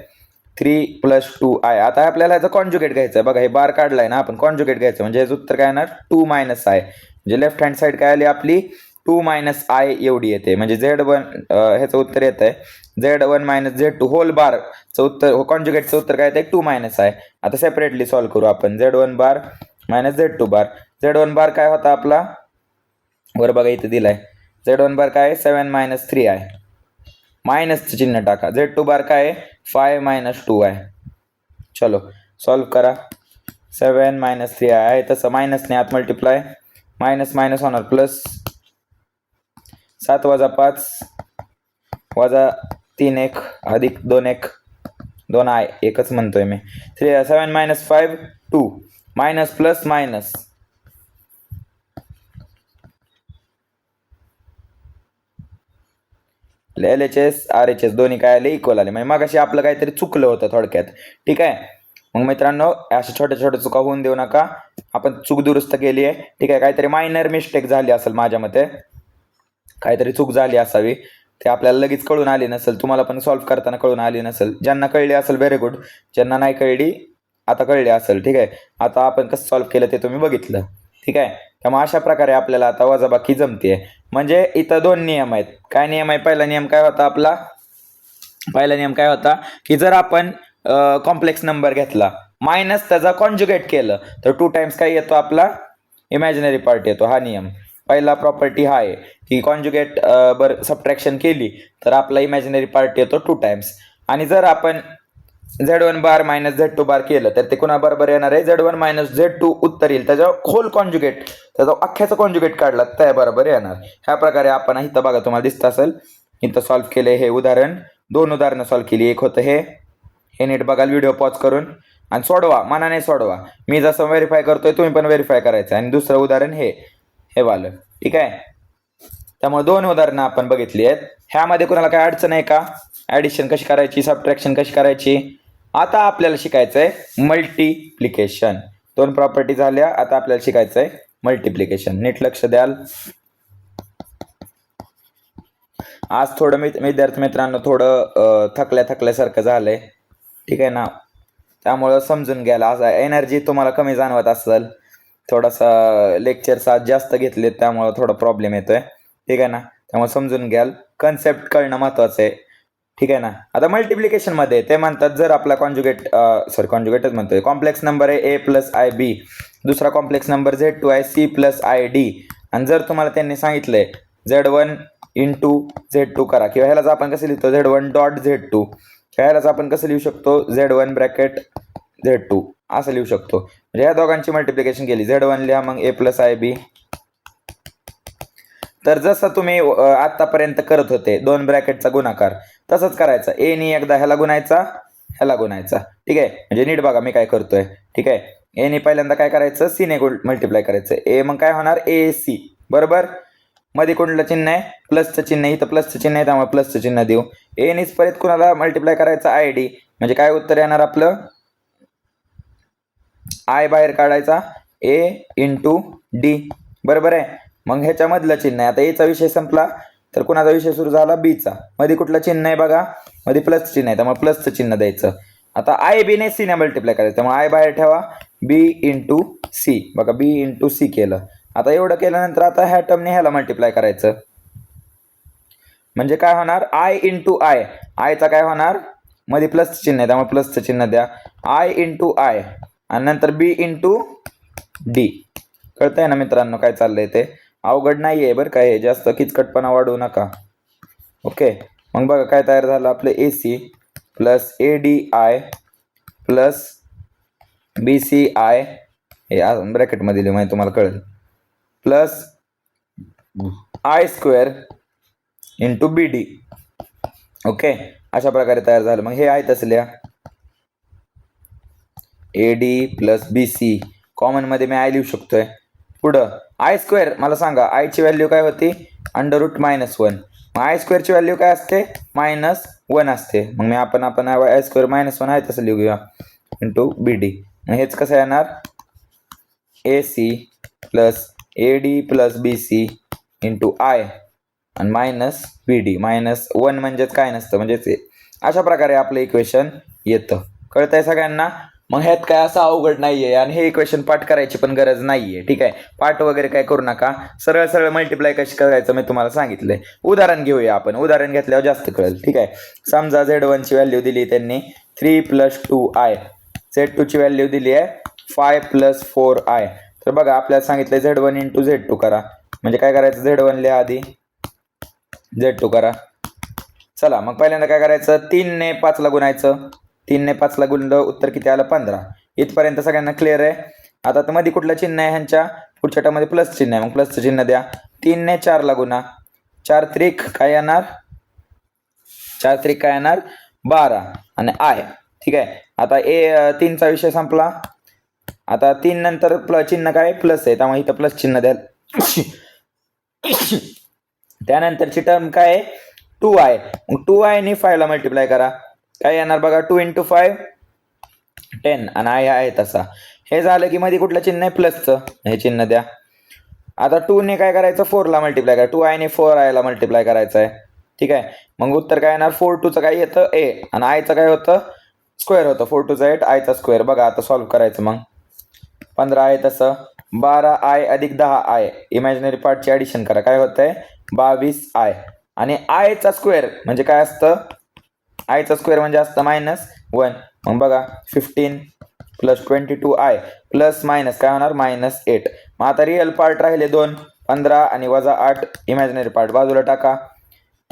3 + 2i. आता आपल्याला ह्याचं कॉन्जुगेट घ्यायचं आहे. बघा हे बार काढलाय ना आपण, कॉन्जुगेट घ्यायचं म्हणजे ह्याचं उत्तर काय येणार 2 - i. म्हणजे लेफ्ट हँड साईड काय आली आपली 2 - i एवढी येते. म्हणजे Z1 ह्याचं उत्तर येतं आहे Z1 - Z2 होल बारचं उत्तर, कॉन्जुगेटचं उत्तर काय येतं 2 - i. आता सेपरेटली सॉल्व्ह करू आपण. Z1 बार - Z2 बार. Z1 बार काय होता आपला, वर बघा इथं दिलाय. Z1 बार काय आहे 7 - 3i. मायनसचं चिन्ह टाका. Z2 बार काय आहे 5 - 2i. चलो सॉल्व्ह करा. 7 - 3i आहे तसं मायनसने आत मल्टिप्लाय, मायनस मायनस होणार प्लस. 7 - 5 - 3 1 अधिक 2 1 2i एकच म्हणतोय मी. 7 - 5 2 minus plus minus. LHS RHS दोन्ही काय आले इक्वल आले. म्हणजे मगाशी आपलं काहीतरी चुकलं होतं थोडक्यात. ठीक आहे. मग मित्रांनो अशा छोट्या छोट्या चुका होऊन देऊ नका. आपण चूक दुरुस्त केली आहे. ठीक आहे. काहीतरी मायनर मिस्टेक झाली असेल माझ्या मते, काहीतरी चूक झाली असावी. ते आपल्याला लगेच कळून आली नसेल, तुम्हाला पण सॉल्व्ह करताना कळून आली नसेल. ज्यांना कळली असेल व्हेरी गुड, ज्यांना नाही कळली आता कळली असेल. ठीक आहे. आता आपण कसं सॉल्व्ह केलं ते तुम्ही बघितलं. ठीक आहे. त्यामुळे अशा प्रकारे आपल्याला आता वजाबाकी जमते. म्हणजे इथं 2 नियम आहेत. काय नियम आहे? पहिला नियम काय होता आपला, पहिला नियम काय होता की जर आपण कॉम्प्लेक्स नंबर घेतला मायनस त्याचा कॉन्जुगेट केलं तर 2 टाइम्स काय येतो आपला इमॅजिनरी पार्ट येतो. हा नियम पहिला प्रॉपर्टी हा आहे की कॉन्जुगेट सबट्रॅक्शन केली तर आपला इमॅजिनरी पार्ट येतो 2 टाइम्स. आणि जर आपण Z1 बार - Z2 बार केलं तर ते कुणा बरोबर येणार आहे Z1 - Z2 उत्तर येईल. त्याचा होल कॉन्जुगेट, त्याचा अख्ख्याचा कॉन्जुगेट काढला त्या बरोबर येणार. ह्या प्रकारे आपण इथं बघा तुम्हाला दिसत असेल इथं सॉल्व्ह केले हे उदाहरण. 2 उदाहरणं सॉल्व्ह केली. एक होतं हे नीट बघाल व्हिडिओ पॉज करून आणि सोडवा, मनाने सोडवा. मी जसं व्हेरीफाय करतोय तुम्ही पण व्हेरीफाय करायचं. आणि दुसरं उदाहरण हे वालं. ठीक आहे. त्यामुळे 2 उदाहरणं आपण बघितली आहेत. ह्यामध्ये कुणाला काय अडचण आहे का? ॲडिशन कशी करायची, सबट्रॅक्शन कशी करायची. आता आपल्याला शिकायचं आहे मल्टिप्लिकेशन. 2 प्रॉपर्टी झाल्या. आता आपल्याला शिकायचं आहे मल्टिप्लिकेशन. नीट लक्ष द्याल. आज थोडं विद्यार्थी मित्रांनो थोडं थकल्यासारखं झालंय. ठीक आहे ना. त्यामुळं समजून घ्यायला आज एनर्जी तुम्हाला कमी जाणवत असेल. थोडासा लेक्चर्स आज जास्त घेतले त्यामुळं थोडा प्रॉब्लेम येतोय. ठीक आहे ना. त्यामुळे समजून घ्याल. कन्सेप्ट कळणं महत्त्वाचं आहे. ठीक आहे ना. आता मल्टिप्लिकेशनमध्ये ते म्हणतात जर आपला कॉन्जुगेटच म्हणतोय कॉम्प्लेक्स नंबर आहे a + ib, दुसरा कॉम्प्लेक्स नंबर Z2 आहे c + id. आणि जर तुम्हाला त्यांनी सांगितलंय Z1 × Z2 करा, किंवा ह्यालाच आपण कसं लिहितो Z1 डॉट Z2, ह्यालाच आपण कसं लिहू शकतो Z1 ब्रॅकेट Z2 असं लिहू शकतो. म्हणजे ह्या दोघांची मल्टिप्लिकेशन केली Z1 लिहा मग a + ib. तर जसं तुम्ही आतापर्यंत करत होते 2 ब्रॅकेटचा गुणाकार तसंच करायचा. ए नी एकदा ह्याला गुणायचा, ह्याला गुणायचा. ठीक आहे. म्हणजे नीट बघा मी काय करतोय. ठीक आहे. ए नी पहिल्यांदा काय करायचं सी ने मल्टिप्लाय करायचं. ए मग काय होणार AC बरोबर. मध्ये कुठलं चिन्ह आहे प्लसचं चिन्ह, इथं प्लसचं चिन्ह आहे त्यामुळे प्लसचं चिन्ह देऊ. ए नीच परत कुणाला मल्टिप्लाय करायचं ID. म्हणजे काय उत्तर येणार आपलं I बाहेर काढायचा A × D बरोबर आहे. मग ह्याच्यामधलं चिन्ह आहे. आता एचा विषय संपला तर कुणाचा विषय सुरू झाला बीचा. मध्ये कुठलं चिन्ह आहे बघा, मध्ये प्लस चिन्ह आहे त्यामुळे प्लसचं चिन्ह द्यायचं. आता IB ने C ने मल्टिप्लाय करायचं त्यामुळे I बाहेर ठेवा B × C. बघा B × C केलं. आता एवढं केल्यानंतर आता ह्या टर्मने ह्याला मल्टिप्लाय करायचं. म्हणजे काय होणार I × I. आयचा काय होणार मध्ये प्लसचं चिन्ह आहे त्यामुळे प्लसचं चिन्ह द्या. I × I आणि नंतर B × D. कळतंय ना मित्रांनो काय चाललंय ते. अवघड नाही आहे बरं काय, हे जास्त किचकटपणा वाढवू नका. ओके. मग बघा काय तयार झालं आपलं AC + ADI + BCI हे ब्रॅकेटमध्ये लिहू म्हणजे तुम्हाला कळेल प्लस I² × BD. ओके. अशा प्रकारे तयार झालं. मग हे आहे तसं लिहा AD + BC. कॉमनमध्ये मी I लिहू शकतोय. पुढं I² मला सांगा आयची व्हॅल्यू काय होती √-1. मग आय स्क्वेअरची व्हॅल्यू काय असते -1 असते. मग आपण आय स्क्वेअर -1 आहे तसं लिहूया इंटू बी डी. मग हेच कसं येणार AC plus AD plus BC into I आणि मायनस BD. -1 म्हणजेच काय नसतं, म्हणजेच अशा प्रकारे आपलं इक्वेशन येतं. कळतंय सगळ्यांना. मग ह्यात काय असं अवघड नाहीये आणि हे इक्वेशन पाठ करायची पण गरज नाहीये. ठीक आहे, पाठ वगैरे काय करू नका. सरळ सरळ मल्टिप्लाय कशी करायचं मी तुम्हाला सांगितलंय. उदाहरण घेऊया आपण. उदाहरण घेतल्यावर जास्त कळेल. ठीक आहे, समजा Z1 ची व्हॅल्यू दिली त्यांनी 3 + 2i. Z2 ची व्हॅल्यू दिली आहे 5 + 4i. तर बघा आपल्याला सांगितलंय Z1 × Z2 करा. म्हणजे काय करायचं, Z1 लिहा आधी, Z2 करा. चला मग पहिल्यांदा काय करायचं, 3 ने 5 ला गुणायचं. 3 ने 5 ला गुणलं, उत्तर किती आलं 15. इथपर्यंत सगळ्यांना क्लिअर आहे. आता तर मध्ये कुठलं चिन्ह आहे ह्यांच्या पुढच्या टर्ममध्ये प्लस चिन्ह आहे. मग प्लसचं चिन्ह द्या. 3 ने 4 ला गुणा. 4 त्रिक काय येणार, 4 त्रिक काय येणार 12 आणि आय. ठीक आहे, आता 3चा विषय संपला. आता 3 नंतर चिन्ह काय प्लस आहे, त्यामुळे इथं प्लस चिन्ह द्या. त्यानंतरची टर्म काय 2i. मग 2i ने 5 ला मल्टिप्लाय करा. काय येणार बघा, 2 × 5 10 आणि आय आहे तसा. हे झालं की मध्ये कुठलं चिन्ह आहे प्लसचं, हे चिन्ह द्या. आता 2 ने काय करायचं 4 ला मल्टिप्लाय करा. 2i ने 4i ला मल्टिप्लाय करायचं आहे. ठीक आहे, मग उत्तर काय येणार 4 2 चं काय येतं a आणि आयचं काय होतं स्क्वेअर होतं. 4 2 8 आयचा स्क्वेअर. बघा आता सॉल्व्ह करायचं. मग 15 आहे तसं 12i अधिक 10i. इमॅजिनरी पार्टची ॲडिशन करा. काय होतंय 22i आणि आयचा स्क्वेअर म्हणजे काय असतं, आयचा स्क्वेअर म्हणजे असतं -1. मग बघा 15 + 22i प्लस मायनस काय होणार -8. मग आता रिअल पार्ट राहिले 2, 15 आणि -8 इमॅजिनरी पार्ट बाजूला टाका.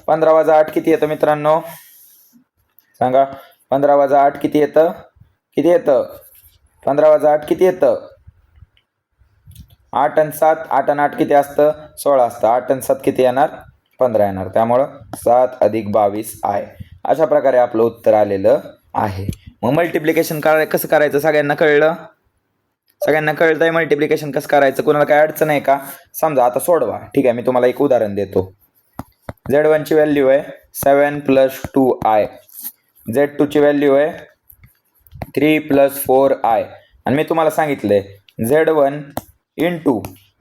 15 - 8 किती येतं मित्रांनो सांगा. 15 - 8 किती येतं, 15 - 8 किती येतं 8 आणि 7, 8 आणि 8 किती असतं 16 असतं. 8 आणि 7 किती येणार 15 येणार. त्यामुळं 7 अधिक 22i. अशा प्रकारे आपलं उत्तर आलेलं आहे. मग मल्टिप्लिकेशन कसं करायचं सगळ्यांना कळलं, सगळ्यांना कळतंय मल्टिप्लिकेशन कसं करायचं, कोणाला काय अडचण आहे का. समजा आता सोडवा. ठीक आहे, मी तुम्हाला एक उदाहरण देतो. Z1 ची व्हॅल्यू आहे 7 + 2i. Z2 ची व्हॅल्यू आहे 3 + 4i आणि मी तुम्हाला सांगितलंय Z1 ×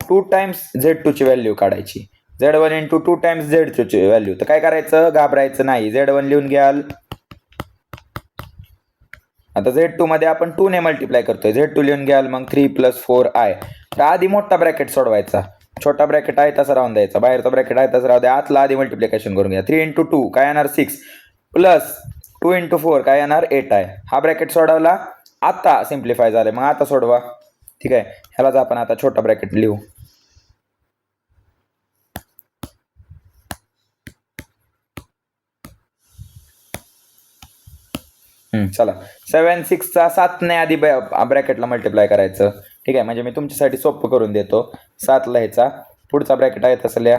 2 टाइम्स Z2 ची व्हॅल्यू काढायची. Z1 × 2 टाइम्स Z2 ची व्हॅल्यू. तर काय करायचं, घाबरायचं नाही. Z1 लिहून घ्याल. आता Z2 मध्ये आपण 2 ने मल्टिप्लाय करतोय. Z2 लिहून घ्याल. मग 3 + 4i. तर आधी मोठा ब्रॅकेट सोडवायचा, छोटा ब्रॅकेट आहे तसा राहून द्यायचा, बाहेरचा ब्रॅकेट आहे तसा राहू द्या. आतला आधी मल्टिप्लिकेशन करून घ्या. 3 × 2 काय येणार 6 प्लस 2 × 4 काय येणार 8 आहे. हा ब्रॅकेट सोडवला. आता सिम्प्लिफाय झाले. मग आता सोडवा. ठीक आहे, ह्यालाच आपण आता छोटा ब्रॅकेट लिहू. चला 7 6 चा 7 ने आधी ब्रॅकेटला मल्टिप्लाय करायचं. ठीक आहे, म्हणजे मी तुमच्यासाठी सोपं करून देतो. 7 लिहायचा, पुढचा ब्रॅकेट आहे तसं लिहा.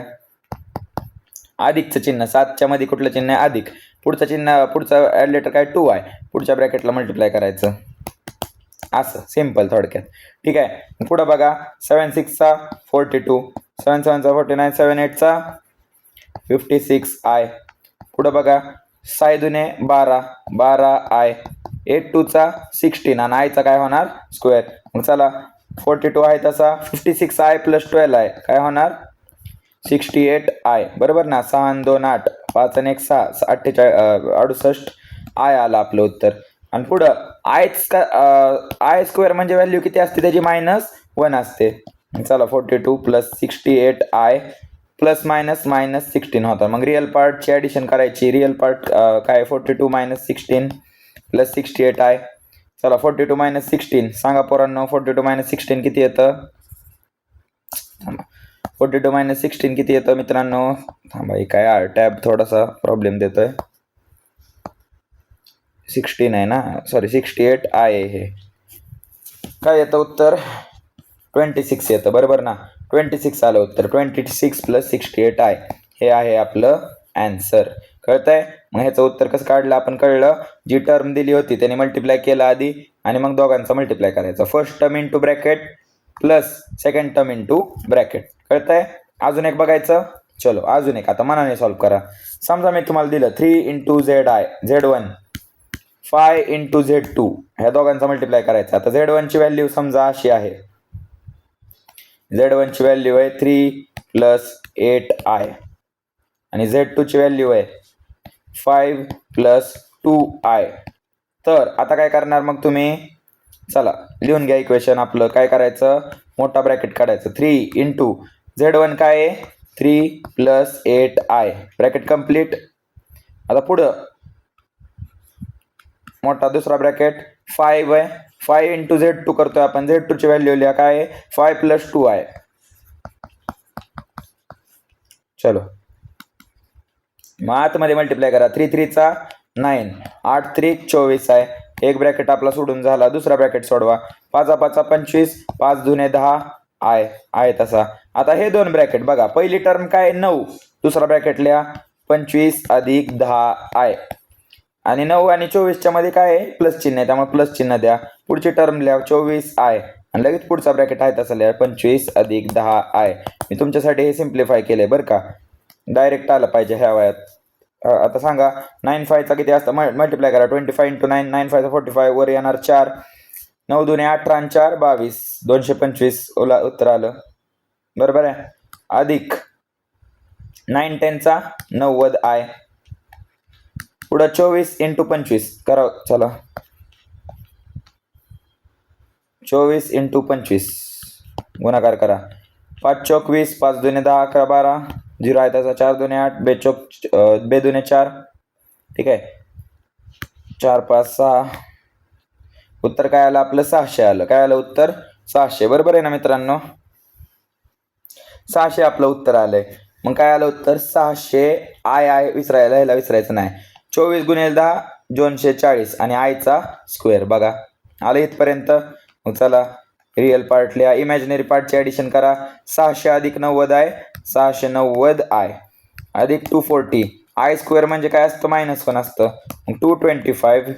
अधिकचं चिन्ह 7च्या मध्ये कुठलं चिन्ह आहे अधिक. पुढचं चिन्ह पुढचं ॲड लेटर काय 2 आहे. पुढच्या ब्रॅकेटला मल्टिप्लाय करायचं. असं सिम्पल थोडक्यात. ठीक आहे, पुढं बघा 7 6 चा 42, 7 7 चा 49, 7 8 चा 56i. पुढं बघा 6 दुने 12, 12i. 8 2 चा 16 आणि आयचा काय होणार स्क्वेअर. मग चला 42 आहे तसा 56i + 12i काय होणार 68i. बरोबर ना. 6 आणि 2 8, 5 आणि 1 6, 68 आय आलं आपलं उत्तर. आणि पुढं आय स्क्वेअर म्हणजे व्हॅल्यू किती असते त्याची -1 असते. चला 42 + 68i प्लस मायनस -16 होता. मग रिअल पार्टची ॲडिशन करायची. रिअल पार्ट काय 42 - 16 + 68i. चला 42 - 16 सांगा पोरांनो. 42 - 16 किती येतं 42 - 16 किती येतं मित्रांनो. थांबा, हे काय टॅब थोडासा प्रॉब्लेम देतोय. 16 आहे ना, सॉरी 68i आहे. हे काय येतं उत्तर 26 येतं. बरोबर ना, 26 आलं उत्तर. 26 + 68i हे आहे आपलं ॲन्सर. कळतंय. मग ह्याचं उत्तर कसं काढलं आपण कळलं. जी टर्म दिली होती त्याने मल्टिप्लाय केलं आधी आणि मग दोघांचा मल्टिप्लाय करायचा. First term into bracket plus second term into bracket. कळतंय. अजून एक बघायचं चलो अजून एक, आता मनाने सॉल्व्ह करा. समजा मी तुम्हाला दिलं 3 × Z1 5 × Z2 ह्या दोघांचा मल्टिप्लाय करायचा. आता Z1 ची व्हॅल्यू समजा अशी आहे. Z1 ची व्हॅल्यू आहे 3 + 8i आणि Z2 ची व्हॅल्यू आहे 5 + 2i. तर आता काय करणार मग तुम्ही, चला लिहून घ्या इक्वेशन. आपलं काय करायचं, मोठा ब्रॅकेट काढायचं. 3 × Z1 काय आहे 3 + 8i ब्रॅकेट कंप्लीट. आता पुढं मोठा दुसरा ब्रॅकेट 5 आहे. 5 × Z2 करतोय आपण. Z2 ची व्हॅल्यू लिहा काय आहे 5 + 2i. चलो मग आतमध्ये मल्टिप्लाय करा. 3 3 चा 9, 8 3 24 आहे. एक ब्रॅकेट आपला सोडून झाला. दुसरा ब्रॅकेट सोडवा. 5 5 25, 5 दुने 10 आहे तसा. आता हे दोन ब्रॅकेट बघा. पहिली टर्म काय 9, दुसरा ब्रॅकेट लिहा 25 + 10 आहे आणि 9 आणि 24 च्या मध्ये काय आहे प्लस चिन्ह आहे, त्यामुळे प्लस चिन्ह द्या. पुढची टर्म लिहा 24 आहे आणि लगेच पुढचा ब्रॅकेट आहे तसा लिहा 25 + 10 आहे. मी तुमच्यासाठी हे सिम्प्लिफाय केलंय बरं का, डायरेक्ट आलं पाहिजे ह्या वयात. आता सांगा 9 5 चा किती असतं, मल्टिप्लाय करा. 25 × 9, 9 5 45, वर येणार 4, 9 दुने 18 आणि 4 22, 225 उत्तर आलं बरोबर आहे. अधिक 9 10 चा 90 आहे. पुढं 24 × 25 करा. चला 24 × 25 गुणाकार करा. 5 चौक 20, 5 दुने 10, 11 12, 0 आहे त्याचा. 4 दुने 8, 2 दुने 4, ठीक आहे. 4 5 6, उत्तर काय आलं आपलं 600 आलं. काय आलं उत्तर 600 बरोबर आहे ना मित्रांनो. 600 आपलं उत्तर आलंय. मग काय आलं उत्तर 600. आय विसरायला, ह्याला विसरायचं नाही. 24 × 10 240 आणि आयचा स्क्वेअर. बघा आलं इथपर्यंत. मग चला रिअल पार्ट लिहा, इमॅजिनरी पार्टचे ॲडिशन करा. 600 अधिक 90 आहे 690 आहे अधिक 240. आय स्क्वेअर म्हणजे काय असतं -1 असतं. मग 225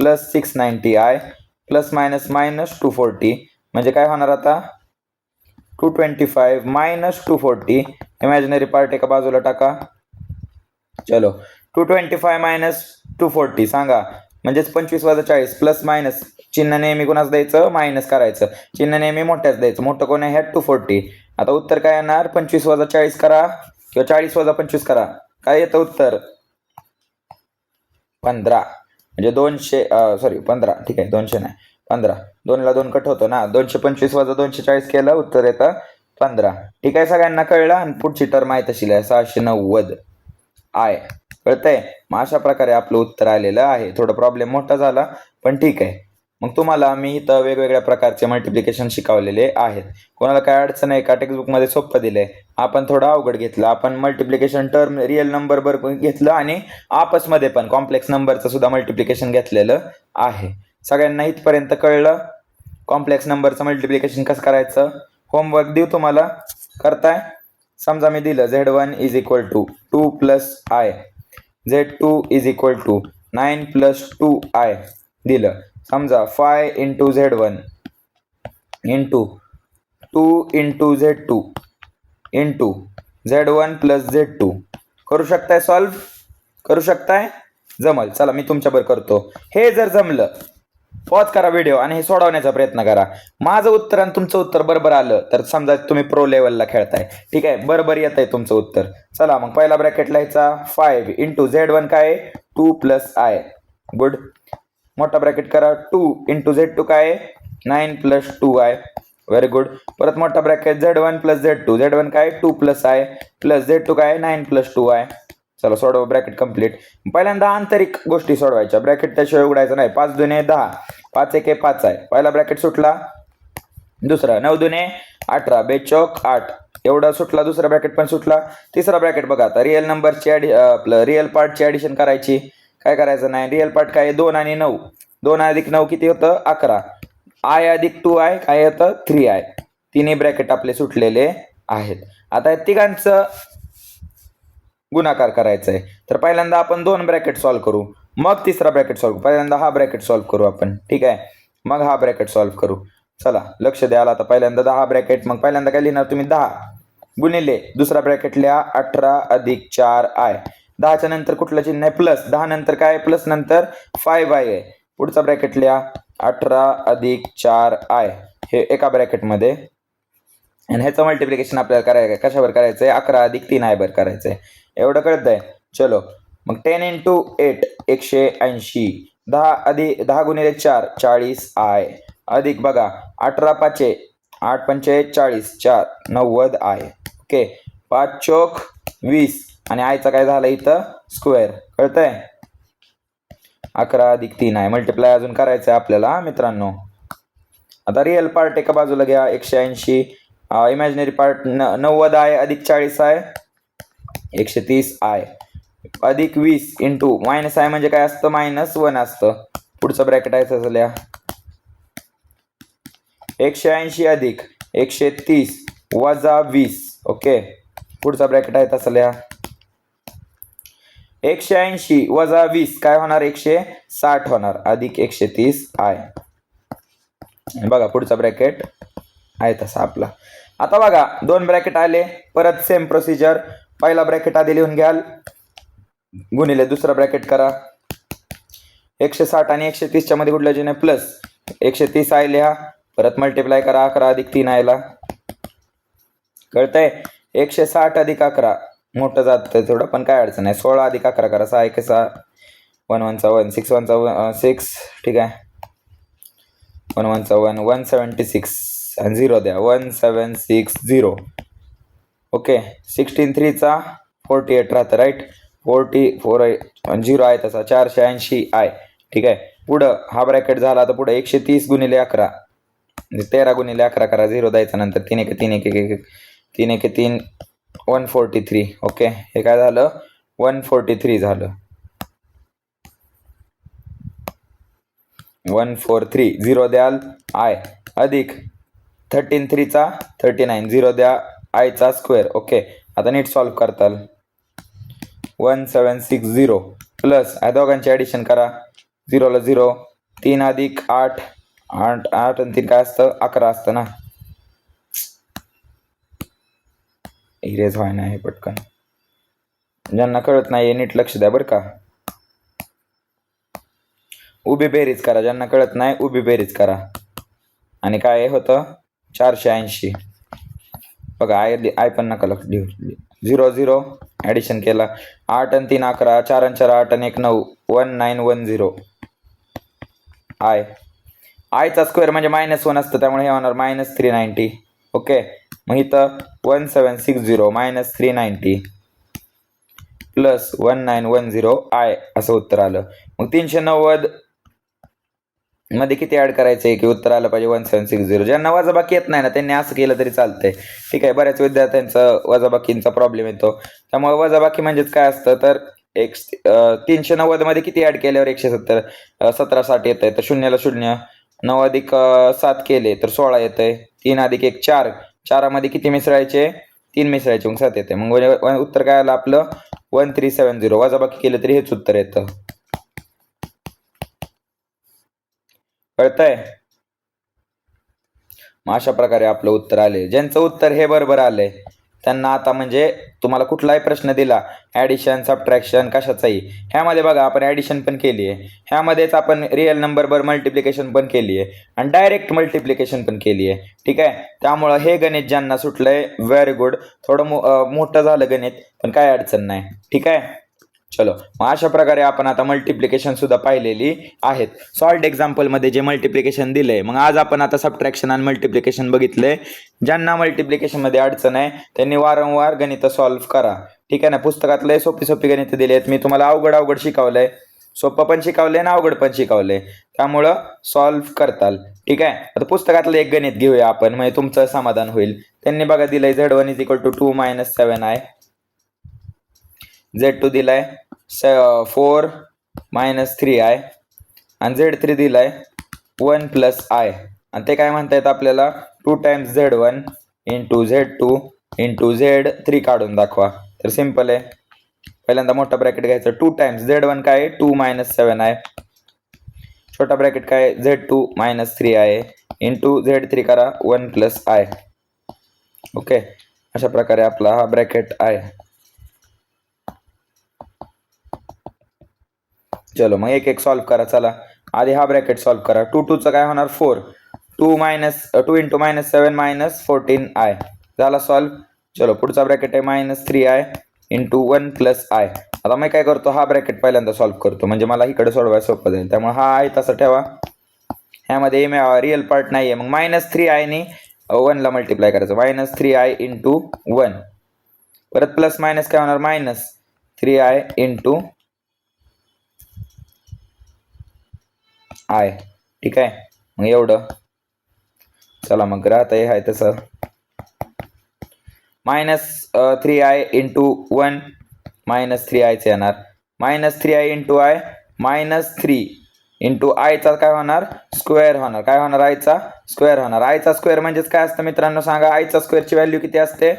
+ 690i ± -240 म्हणजे काय होणार आता 225 - 240. इमॅजिनरी पार्ट एका बाजूला टाका. चलो 225 - 240 सांगा, म्हणजेच 25 + 40 प्लस मायनस. चिन्ह नेहमी कोणाच द्यायचं मायनस करायचं. चिन्ह नेहमी मोठ्याच द्यायचं. मोठं कोण आहे 240. आता उत्तर काय येणार 25 + 40 करा किंवा 40 + 25 करा. काय येतं उत्तर 15 म्हणजे 15. ठीक आहे 200 नाही 15. 2 ला 2 कट होतो ना. 225 + 240 केलं उत्तर येतं 15. ठीक आहे सगळ्यांना कळलं. आणि पुढची टर्म आहे तशी आहे 690 आय. कळतंय. मग अशा प्रकारे आपलं उत्तर आलेलं आहे. थोडं प्रॉब्लेम मोठा झाला पण ठीक आहे. मग तुम्हाला मी इथं वेगवेगळ्या प्रकारचे मल्टिप्लिकेशन शिकवलेले आहेत. कोणाला काय अडचण आहे का, टेक्स्टबुकमध्ये सोपं दिलंय. आपण थोडं अवघड घेतलं. आपण मल्टिप्लिकेशन टर्म रिअल नंबर बरोबर घेतलं आणि आपसमध्ये पण कॉम्प्लेक्स नंबरचं सुद्धा मल्टिप्लिकेशन घेतलेलं आहे. सगळ्यांना इथपर्यंत कळलं कॉम्प्लेक्स नंबरचं मल्टिप्लिकेशन कसं करायचं. होमवर्क देऊ तुम्हाला, करताय. समजा मी दिलं Z1 = 2 + i, Z2 = 9 + 2i दिलं. समजा 5 × Z1 × 2 × Z2 × Z1 + Z2 करू शकताय. सॉल्व्ह करू शकताय. जमल. चला मी तुमच्याबरोबर करतो. हे जर जमलं पॉज करा व्हिडिओ आणि हे सोडवण्याचा प्रयत्न करा. माझं उत्तर आणि तुमचं उत्तर बरोबर आलं तर समजा तुम्ही प्रो लेवलला खेळताय. ठीक आहे, बरोबर येत आहे तुमचं उत्तर. चला मग पहिला ब्रॅकेट लिहायचा 5 × Z1 काय 2 + i. गुड. मोठा ब्रॅकेट करा. 2 × Z2 काय 9 + 2i. Very good. परत मोठा ब्रॅकेट Z1 + Z2. Z1 काय 2 + i + Z2 काय 9 + 2i. चला सोडवा. Bracket complete. पहिल्यांदा आंतरिक गोष्टी सोडवायच्या. ब्रॅकेट त्याशिवाय उघडायचं नाही. 5 दुने 10, 5 1 5 आहे. पहिला ब्रॅकेट सुटला. दुसरा 9 दुने 18, 2 चौक 8 एवढा सुटला. दुसरा ब्रॅकेट पण सुटला. तिसरा ब्रॅकेट बघा. आता रिअल नंबरची आपलं रिअल पार्टची ॲडिशन करायची. काय करायचं नाही. रिअल पार्ट काय 2 आणि 9. 2 अधिक 9 किती होतं 11. i अधिक 2i काय होतं 3i. तिन्ही ब्रॅकेट आपले सुटलेले आहेत. आता या तिघांचं गुणाकार करायचा आहे. तर पहिल्यांदा आपण 2 ब्रॅकेट सॉल्व्ह करू, मग तिसरा ब्रॅकेट सॉल्व्ह. पहिल्यांदा हा ब्रॅकेट सॉल्व्ह करू आपण. ठीक आहे, मग हा ब्रॅकेट सॉल्व्ह करू. चला लक्ष द्याल. आता पहिल्यांदा 10 ब्रॅकेट. मग पहिल्यांदा काय लिहिणार तुम्ही 10. गुणिले दुसरा ब्रॅकेटल्या 18 अधिक 4i. 10च्या नंतर कुठलं चिन्ह आहे प्लस, 10 नंतर काय प्लस नंतर 5i आहे. पुढचा ब्रॅकेटल्या 18 अधिक 4i हे एका ब्रॅकेटमध्ये, आणि ह्याचं मल्टिप्लिकेशन आपल्याला करायचं कशावर करायचंय 11 अधिक 3i वर करायचंय. एवढं कळतंय. चलो मग 10 × 8 180, 10 गुणिले 4 40i अधिक बघा 18 5 8 पंचे 40 4 90i. ओके 5 चोक 20 आणि आयचा काय झाला इथं स्क्वेअर. कळतंय. 11 अधिक 3i मल्टिप्लाय अजून करायचंय आपल्याला मित्रांनो. आता रिअल पार्ट एका बाजूला घ्या 180, इमॅजिनरी पार्ट 90i अधिक 40i 130i अधिक 20 इंटू मायनस i म्हणजे काय असतं -1 असतं. पुढचं ब्रॅकेट आहे तसं 180 अधिक 130 वजा 20. ओके पुढचा ब्रॅकेट आहे तसं 180 वजा 20 काय होणार 160 होणार अधिक 130i. बघा पुढचा ब्रॅकेट आहे तसा आपला. आता बघा 2 ब्रॅकेट आले, परत सेम प्रोसिजर. पहिला ब्रॅकेट आधी लिहून घ्याल, गुणिले दुसरा ब्रॅकेट करा. 160 आणि 130च्या मध्ये कुठलं चिन्ह प्लस, 130i लिहा, परत मल्टिप्लाय करा 11 अधिक 3i ला. कळतंय. 160 अधिक 11 मोठं जात थोडं पण काय अडचण नाही. 16 अधिक 11 करा 6 1 6 1 1 चा 1 6 1 चा 6 ठीक आहे. 1 1 चा 1 176 आणि 0 द्या 1760. ओके 16 3 चा 48 राहतं राईट. 44 0 आहे तसा 480i. ठीक आहे. पुढं हा ब्रॅकेट झाला. आता पुढे 130 गुणिले 11 13 गुणिले 11 करा 0 द्यायचा नंतर 3 1 3 1 1 3 1 3 143. ओके हे काय झालं 143 झालं. 143 0 द्याल i अधिक 13 3 चा 39 0 द्या i चा स्क्वेअर. ओके आता नीट सॉल्व करताल. 1760 प्लस या दोघांची ॲडिशन करा 0 ला 0 3 अधिक 8 8 8 आणि 3 काय असतं 11 असतं ना. इरेज व्हाय नाही पटकन. ज्यांना कळत नाही नीट लक्ष द्या बरं का. उभी बेरीज करा, ज्यांना कळत नाही उभी बेरीज करा. आणि काय होतं 480. बघा आय पण नका लक्ष देऊ. 0 0 ॲडिशन केला 8 आणि 3 11 4 आणि 4 8 आणि 1 9 1910 आयचा स्क्वेअर म्हणजे -1 असतं त्यामुळे हे होणार -390. ओके मग इथं 1760 -390 प्लस 1910 असं उत्तर आलं. मग 390 मध्ये किती ऍड करायचंय की उत्तर आलं पाहिजे 1760. ज्यांना वजाबाकी येत नाही ना त्यांनी असं केलं तरी चालतंय. ठीक आहे. बऱ्याच विद्यार्थ्यांचा वजाबाकींचा प्रॉब्लेम येतो. त्यामुळे वजाबाकी म्हणजेच काय असतं तर 390 मध्ये किती ऍड केल्यावर 170 1760 येत आहे. तर 0 ला 0 9 अधिक 7 केले तर 16 येत आहे. 3 अधिक 1 4 4 मध्ये किती मिसळायचे 3 मिसळायचे मग 7 येते. मग उत्तर काय आलं आपलं 1370. वजाबाकी केलं तरी हेच उत्तर येतं. कळतंय. मग अशा प्रकारे आपलं उत्तर आले. ज्यांचं उत्तर हे बरोबर आलंय त्यांना आता म्हणजे तुम्हाला कुठलाही प्रश्न दिला ॲडिशन सबट्रॅक्शन कशाचाही ह्यामध्ये बघा आपण ॲडिशन पण केली आहे, ह्यामध्येच आपण रिअल नंबर बर मल्टिप्लिकेशन पण केली आहे आणि डायरेक्ट मल्टिप्लिकेशन पण केली आहे. ठीक आहे. त्यामुळं हे गणित ज्यांना सुटलंय व्हेरी गुड. थोडं मोठं झालं गणित पण काय अडचण नाही. ठीक आहे. चलो मग अशा प्रकारे आपण आता मल्टिप्लिकेशन सुद्धा पाहिलेली आहेत. सॉल्ड एक्झाम्पल मध्ये जे मल्टिप्लिकेशन दिले. मग आज आपण आता सबट्रॅक्शन आणि मल्टिप्लिकेशन बघितले. ज्यांना मल्टिप्लिकेशन मध्ये अडचण आहे त्यांनी वारंवार गणित सॉल्व्ह करा. ठीक आहे ना. पुस्तकातले सोपी गणित दिली आहेत. मी तुम्हाला अवघड शिकवलंय, सोपं पण शिकवलंय ना अवघड पण शिकवलंय. त्यामुळं सॉल्व्ह करताल. ठीक आहे. आता पुस्तकातलं एक गणित घेऊया आपण म्हणजे तुमचं समाधान होईल. त्यांनी बघा दिलंय Z1 = 2 - 7i. Z2 दिलाय 4 - 3i आणि Z3 दिलाय 1 + i. आणि ते काय म्हणतायत आपल्याला 2 times Z1 × Z2 × Z3 काढून दाखवा. तर सिंपल आहे. पहिल्यांदा मोठा ब्रॅकेट घ्यायचा 2 times Z1 काय 2 - 7i, छोटा ब्रॅकेट काय Z2 - 3i × Z3 करा 1 + i. ओके अशा प्रकारे आपला हा ब्रॅकेट आहे. चलो मग एक एक सॉल्व करा. चला आधी हा ब्रॅकेट सॉल्व करा. 2 2 चं काय होणार 4, 2 × -7 -14i झाला सॉल्व. चलो पुढचा ब्रॅकेट आहे -3i × 1 + i. आता मी काय करतो, हा ब्रॅकेट पहिल्यांदा सॉल्व करतो म्हणजे मला इकडे सोडवायला सोपं जाईल. त्यामुळे हा आहे तसं ठेवा, ह्यामध्ये रिअल पार्ट नाही आहे. मग -3i ने 1 ला मल्टिप्लाय करायचं, -3i × 1. परत प्लस मायनस काय होणार -3i × i. ठीक आहे, मग एवढं. चला मग राहत आहे तसं -3i × 1 -3i चे येणार, -3i × i -3 × i चा काय होणार स्क्वेअर होणार. काय होणार i चा स्क्वेअर होणार. i चा स्क्वेअर म्हणजेच काय असतं मित्रांनो सांगा. i चा स्क्वेअरची व्हॅल्यू किती असते?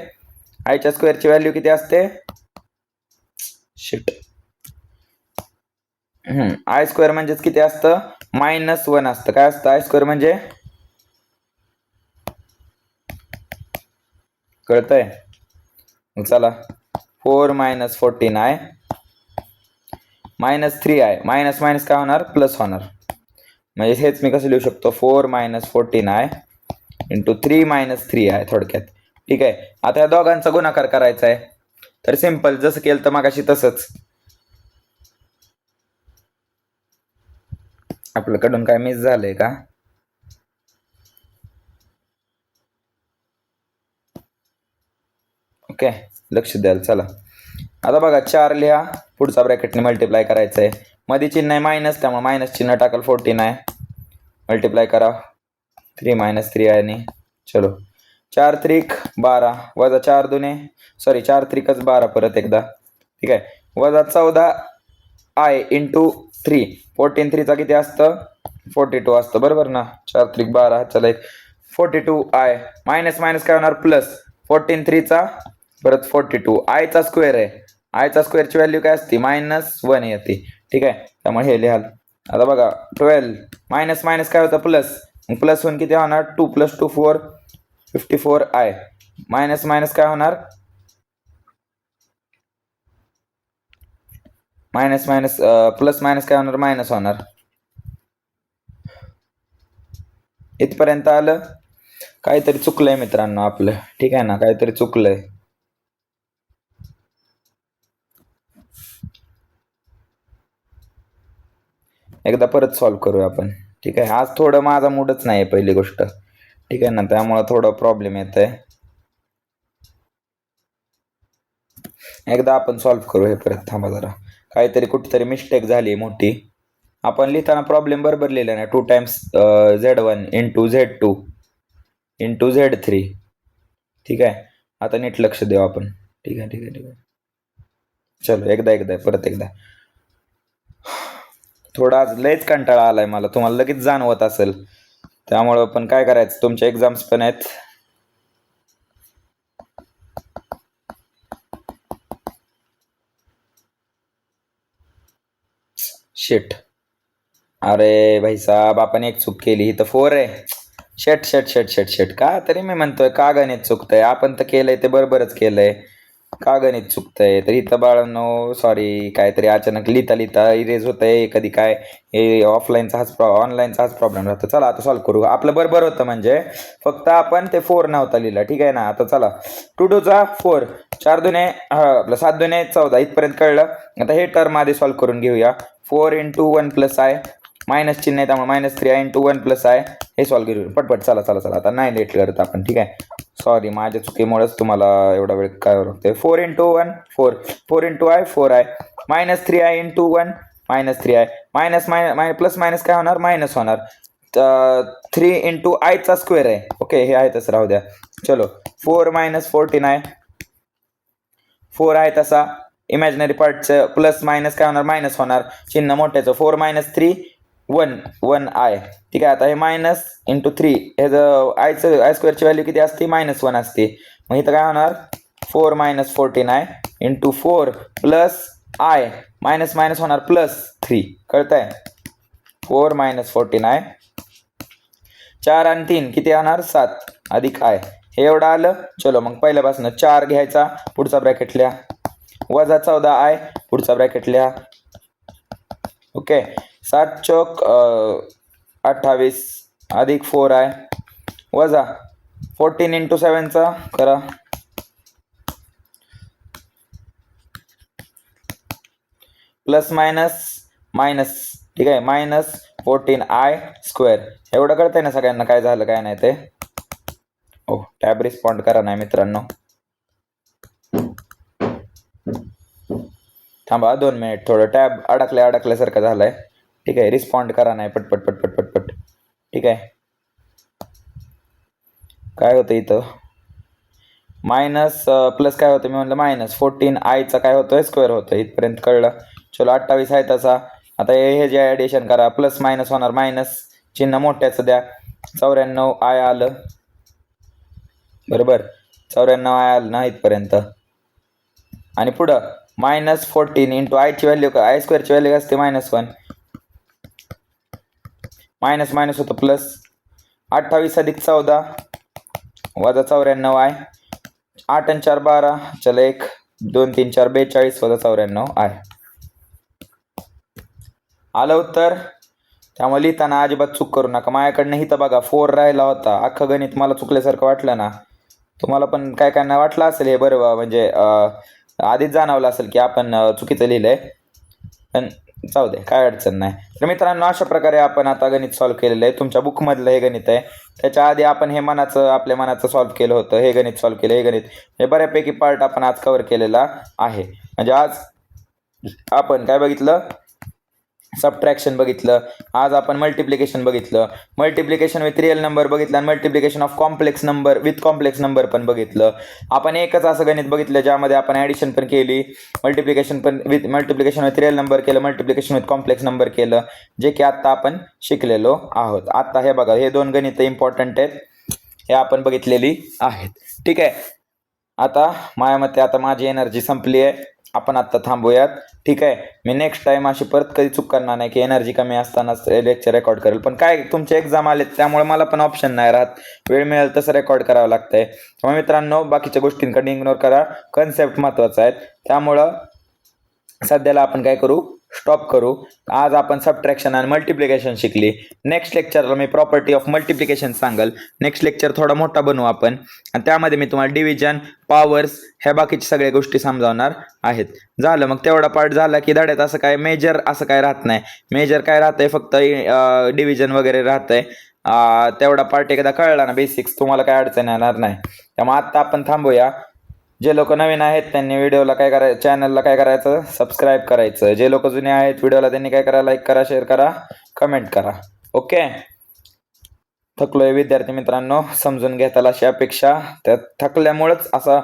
i च्या स्क्वेअरची व्हॅल्यू किती असते? शिट. i स्क्वेअर म्हणजेच किती असतं? -1 असतं. काय असतं i स्क्वेअर म्हणजे? कळतंय? चला 4 - 14i -3i मायनस मायनस काय होणार प्लस होणार. म्हणजे हेच मी कसं लिहू शकतो 4 - 14i × 3 - 3i थोडक्यात. ठीक आहे, आता या दोघांचा गुणाकार करायचा आहे. तर सिंपल जसं केलं तर मगाशी तसंच. आपल्याकडून काय मिस झालंय का? ओके, लक्ष द्याल. चला आता बघा 4 लिहा, पुढचा ब्रॅकेटने मल्टिप्लाय करायचं आहे. मध्ये चिन्ह आहे मायनस, त्यामुळे मायनस चिन्ह टाकाल 14i मल्टिप्लाय करा 3 - 3i ने. चलो 4 त्रिक 12 वजा 4 दुने 4 त्रिकच 12 परत एकदा. ठीक आहे, वजा 14i × 3. 14 3 चा किती असतं 42 असतं, बरोबर ना. 4 त्रिक 12, चला 42i मायनस मायनस काय होणार प्लस. 14 3 चा परत 42. i चा स्क्वेअर आहे, i चा स्क्वेअरची व्हॅल्यू काय असते -1 येते. ठीक आहे, त्यामुळे हे लिहाल. आता बघा 12 मायनस मायनस काय होतं प्लस, मग प्लस 1 किती होणार 2 + 2 4 54i मायनस मायनस काय होणार मायनस मायनस प्लस मायनस काय होणार मायनस होणार. इथपर्यंत आलं. काहीतरी चुकलंय मित्रांनो आपलं. ठीक आहे ना, काहीतरी चुकलंय. एकदा परत सॉल्व करूया आपण. ठीक आहे, आज थोडं माझा मूडच नाही आहे पहिली गोष्ट. ठीक आहे ना, त्यामुळे थोडं प्रॉब्लेम येत आहे. एकदा आपण सॉल्व करू हे परत. थांबा जरा, काहीतरी कुठेतरी मिस्टेक झाली मोठी. आपण लिहिताना प्रॉब्लेम बरोबर लिहिला ना, 2 टाइम्स Z1 × Z2 × Z3. ठीक आहे, आता नीट लक्ष देऊ आपण. ठीक आहे ठीक आहे ठीक आहे. चलो एकदा परत एकदा. थोडा आज लयच कंटाळा आलाय मला, तुम्हाला लगेच जाणवत असेल. त्यामुळं पण काय करायचं, तुमच्या एक्झाम्स पण आहेत. शेट, अरे भाई साहब आपण एक चूक केली. इथं 4 आहे. शेट शेट शेट शेट शेट. का तरी मी म्हणतोय का गणित चुकतंय. आपण तर केलंय ते बरोबरच केलंय, का गणित चुकतंय. तर इथं बाळांनो सॉरी, काहीतरी अचानक लिहिता लिहिता इरेज होतंय. कधी काय हे ऑनलाईनचा हाच प्रॉब्लेम राहतो. चला आता सॉल्व करू. आपलं बरोबर होतं म्हणजे फक्त आपण ते 4 नव्हता लिहिला. ठीक आहे ना. आता चला 2 2 चा 4, 4 दुने आपलं 7 दुने 14 इथपर्यंत कळलं. आता हे टर्म आधी सॉल्व करून घेऊया. 4 × 1 + i मायनस चिन्ह आहे त्यामुळे -3i × 1 + i हे सॉल्व करू पटपट. चला चला चला, आता नाही लेट करत आपण. ठीक आहे, सॉरी माझ्या चुकीमुळेच तुम्हाला एवढा वेळ काय लागतंय. 4 × 1 4 4 × i 4i -3i × 1 -3i minus plus minus काय होणार मायनस होणार. 3 × i चा स्क्वेअर आहे. ओके, हे आहे तसं राहू द्या. चलो 4 - 14i 4 आहे तसा. इमॅजिनरी पार्टचं प्लस मायनस काय होणार मायनस होणार. चिन्ह मोठ्याचं 4 - 3 1i. ठीक आहे, आता हे मायनस × 3 ह्याचं i स्क्वेअरची व्हॅल्यू किती असते -1 असते. मग इथं काय होणार 4 - 14i × 4 + i मायनस मायनस होणार +3. कळतंय. 4 - 14i 4 आणि 3 किती होणार 7 अधिक i हे एवढं आलं. चलो मग पहिल्यापासून 4 घ्यायचा, पुढचा ब्रॅकेट लिहा, वजा 14i पुढचा ब्रॅकेट लिहा. ओके, 7 चौक 28 अधिक 4i वजा 14 इंटू 7चा करा, प्लस मायनस मायनस, ठीक आहे, मायनस 14i². एवढं कळतंय ना सगळ्यांना काय झालं काय नाही ते. ओ टॅब रिस्पॉन्ड करा नाही मित्रांनो, थांबा 2 मिनिट, थोडं टॅब अडकल्यासारखं झालंय. ठीक आहे, रिस्पॉन्ड करा नाही पटपट पटपट पटपट. ठीक आहे, काय होतं इथं मायनस प्लस काय होतं, मी म्हणलं मायनस 14iचा काय होतोय स्क्वेअर होतोय. इथपर्यंत कळलं. चलो 28 आहे तसा. आता हे जे ॲडिशन करा, प्लस मायनस होणार, मायनस चिन्ह मोठ्याचं द्या. 94i आलं, बरोबर 94i आलं ना इथपर्यंत. आणि पुढं मायनस 14 इंटू आयची व्हॅल्यू का, i² ची व्हॅल्यू असते -1, मायनस मायनस होतं प्लस, 28 अधिक 14 वजा 94i, 8 आणि 4 12, चला 1 2 3 4 42 वजा 94i आलं उत्तर. त्यामुळे लिहिताना अजिबात चूक करू नका. माझ्याकडनं इथं बघा 4 राहिला होता, अख्खं गणित मला चुकल्यासारखं वाटलं ना, तुम्हाला पण काय काय नाही वाटलं असेल हे बरोबर, म्हणजे आधीच जाणवलं असेल की आपण चुकीचं लिहिलंय, पण जाऊ दे काय अडचण नाही. तर मित्रांनो अशा प्रकारे आपण आता गणित सॉल्व्ह केलेलं आहे. तुमच्या बुकमधलं हे गणित आहे. त्याच्या आधी आपण हे आपल्या मनाचं सॉल्व्ह केलं होतं, हे गणित सॉल्व्ह केलं. हे गणित हे बऱ्यापैकी पार्ट आपण आज कव्हर केलेला आहे. म्हणजे आज आपण काय बघितलं, सबट्रॅक्शन बघितलं, आज आपण मल्टिप्लिकेशन बघितलं, मल्टिप्लिकेशन विथ रिअल नंबर बघितलं, आणि multiplication of complex number with complex number पण बघितलं. आपण एकच असं गणित बघितलं ज्यामध्ये आपण ॲडिशन पण केली, मल्टिप्लिकेशन विथ रिअल नंबर केलं, मल्टिप्लिकेशन विथ कॉम्प्लेक्स नंबर केलं, जे की आत्ता आपण शिकलेलो आहोत. आत्ता हे बघा, हे 2 गणितं इम्पॉर्टंट आहेत, हे आपण बघितलेली आहेत. ठीक आहे, आता माझ्या मते आता माझी एनर्जी संपली आहे, आपण आत्ता थांबूयात. ठीक आहे, मी नेक्स्ट टाइम अशी परत कधी चूक करणार नाही की एनर्जी कमी असतानाच लेक्चर रेकॉर्ड करेल. पण काय तुमचे एक्झाम आलेत त्यामुळे मला पण ऑप्शन नाही राहत, वेळ मिळेल तसं रेकॉर्ड करावं लागतंय. त्यामुळे मित्रांनो बाकीच्या गोष्टींकडे इग्नोर करा, कन्सेप्ट महत्त्वाचा आहे. त्यामुळं सध्याला आपण काय करू, स्टॉप करू. आज आपण सबट्रॅक्शन आणि मल्टिप्लिकेशन शिकली. नेक्स्ट लेक्चरला मी प्रॉपर्टी ऑफ मल्टिप्लिकेशन सांगेल. नेक्स्ट लेक्चर थोडा मोठा बनवू आपण, आणि त्यामध्ये मी तुम्हाला डिव्हिजन, पॉवर्स ह्या बाकीच्या सगळ्या गोष्टी समजावणार आहेत. झालं, मग तेवढा पार्ट झाला की धड्यात असं काय मेजर असं काय राहत नाही. मेजर काय राहतंय, फक्त डिव्हिजन वगैरे राहतंय. तेवढा पार्ट एकदा कळला ना बेसिक्स, तुम्हाला काय अडचण येणार नाही. त्यामुळे आत्ता आपण थांबूया. जे लोक नवीन आहेत त्यांनी व्हिडिओला काय करायचं, चॅनलला काय करायचं, सबस्क्राईब करायचं. जे लोक जुने आहेत व्हिडिओला त्यांनी काय करा, लाईक करा, शेअर करा, कमेंट करा. ओके, थकलोय विद्यार्थी मित्रांनो, समजून घेताल अशी अपेक्षा. त्यात थकल्यामुळंच असा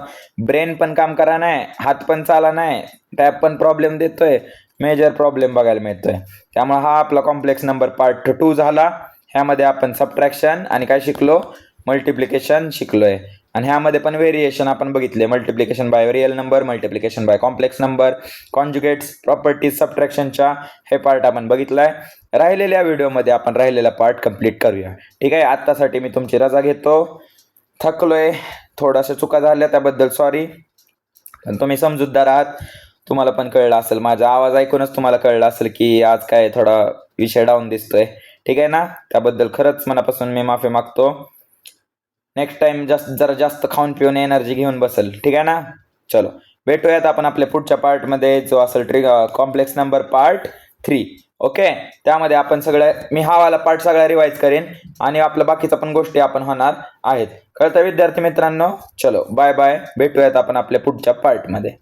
ब्रेन पण काम करा नाही, हात पण चाला नाही, टॅब पण प्रॉब्लेम देतोय, मेजर प्रॉब्लेम बघायला मिळतोय. त्यामुळे हा आपला कॉम्प्लेक्स नंबर पार्ट 2 झाला. ह्यामध्ये आपण सबट्रॅक्शन आणि काय शिकलो, मल्टिप्लिकेशन शिकलोय. आणि ह्यामध्ये पण व्हेरिएशन आपण बघितले, multiplication by real number, multiplication by complex number, conjugates, properties सबट्रॅक्शनच्या हे पार्ट आपण बघितलाय. राहिलेल्या व्हिडिओमध्ये आपण राहिलेला पार्ट कंप्लीट करूया. ठीक आहे, आत्तासाठी मी तुमची रजा घेतो. थकलोय, थोड्याशा चुका झाल्या त्याबद्दल सॉरी, पण तुम्ही समजूतदार आहात. तुम्हाला पण कळलं असेल, माझा आवाज ऐकूनच तुम्हाला कळलं असेल की आज काय थोडा विषय डाऊन दिसतोय. ठीक आहे ना, त्याबद्दल खरंच मनापासून मी माफी मागतो. नेक्स्ट टाइम जरा जास्त खाऊन पिऊन एनर्जी घेऊन बसेल. ठीक आहे ना, चलो भेटूयात आपण आपल्या पुढच्या पार्टमध्ये, जो असेल कॉम्प्लेक्स नंबर पार्ट 3. ओके, त्यामध्ये आपण मी हा वाला पार्ट सगळा रिवाइज करेन आणि आपल्या बाकीच्या पण गोष्टी आपण होणार आहेत. कळतं विद्यार्थी मित्रांनो, चलो बाय बाय, भेटूयात आपण आपल्या पुढच्या पार्टमध्ये.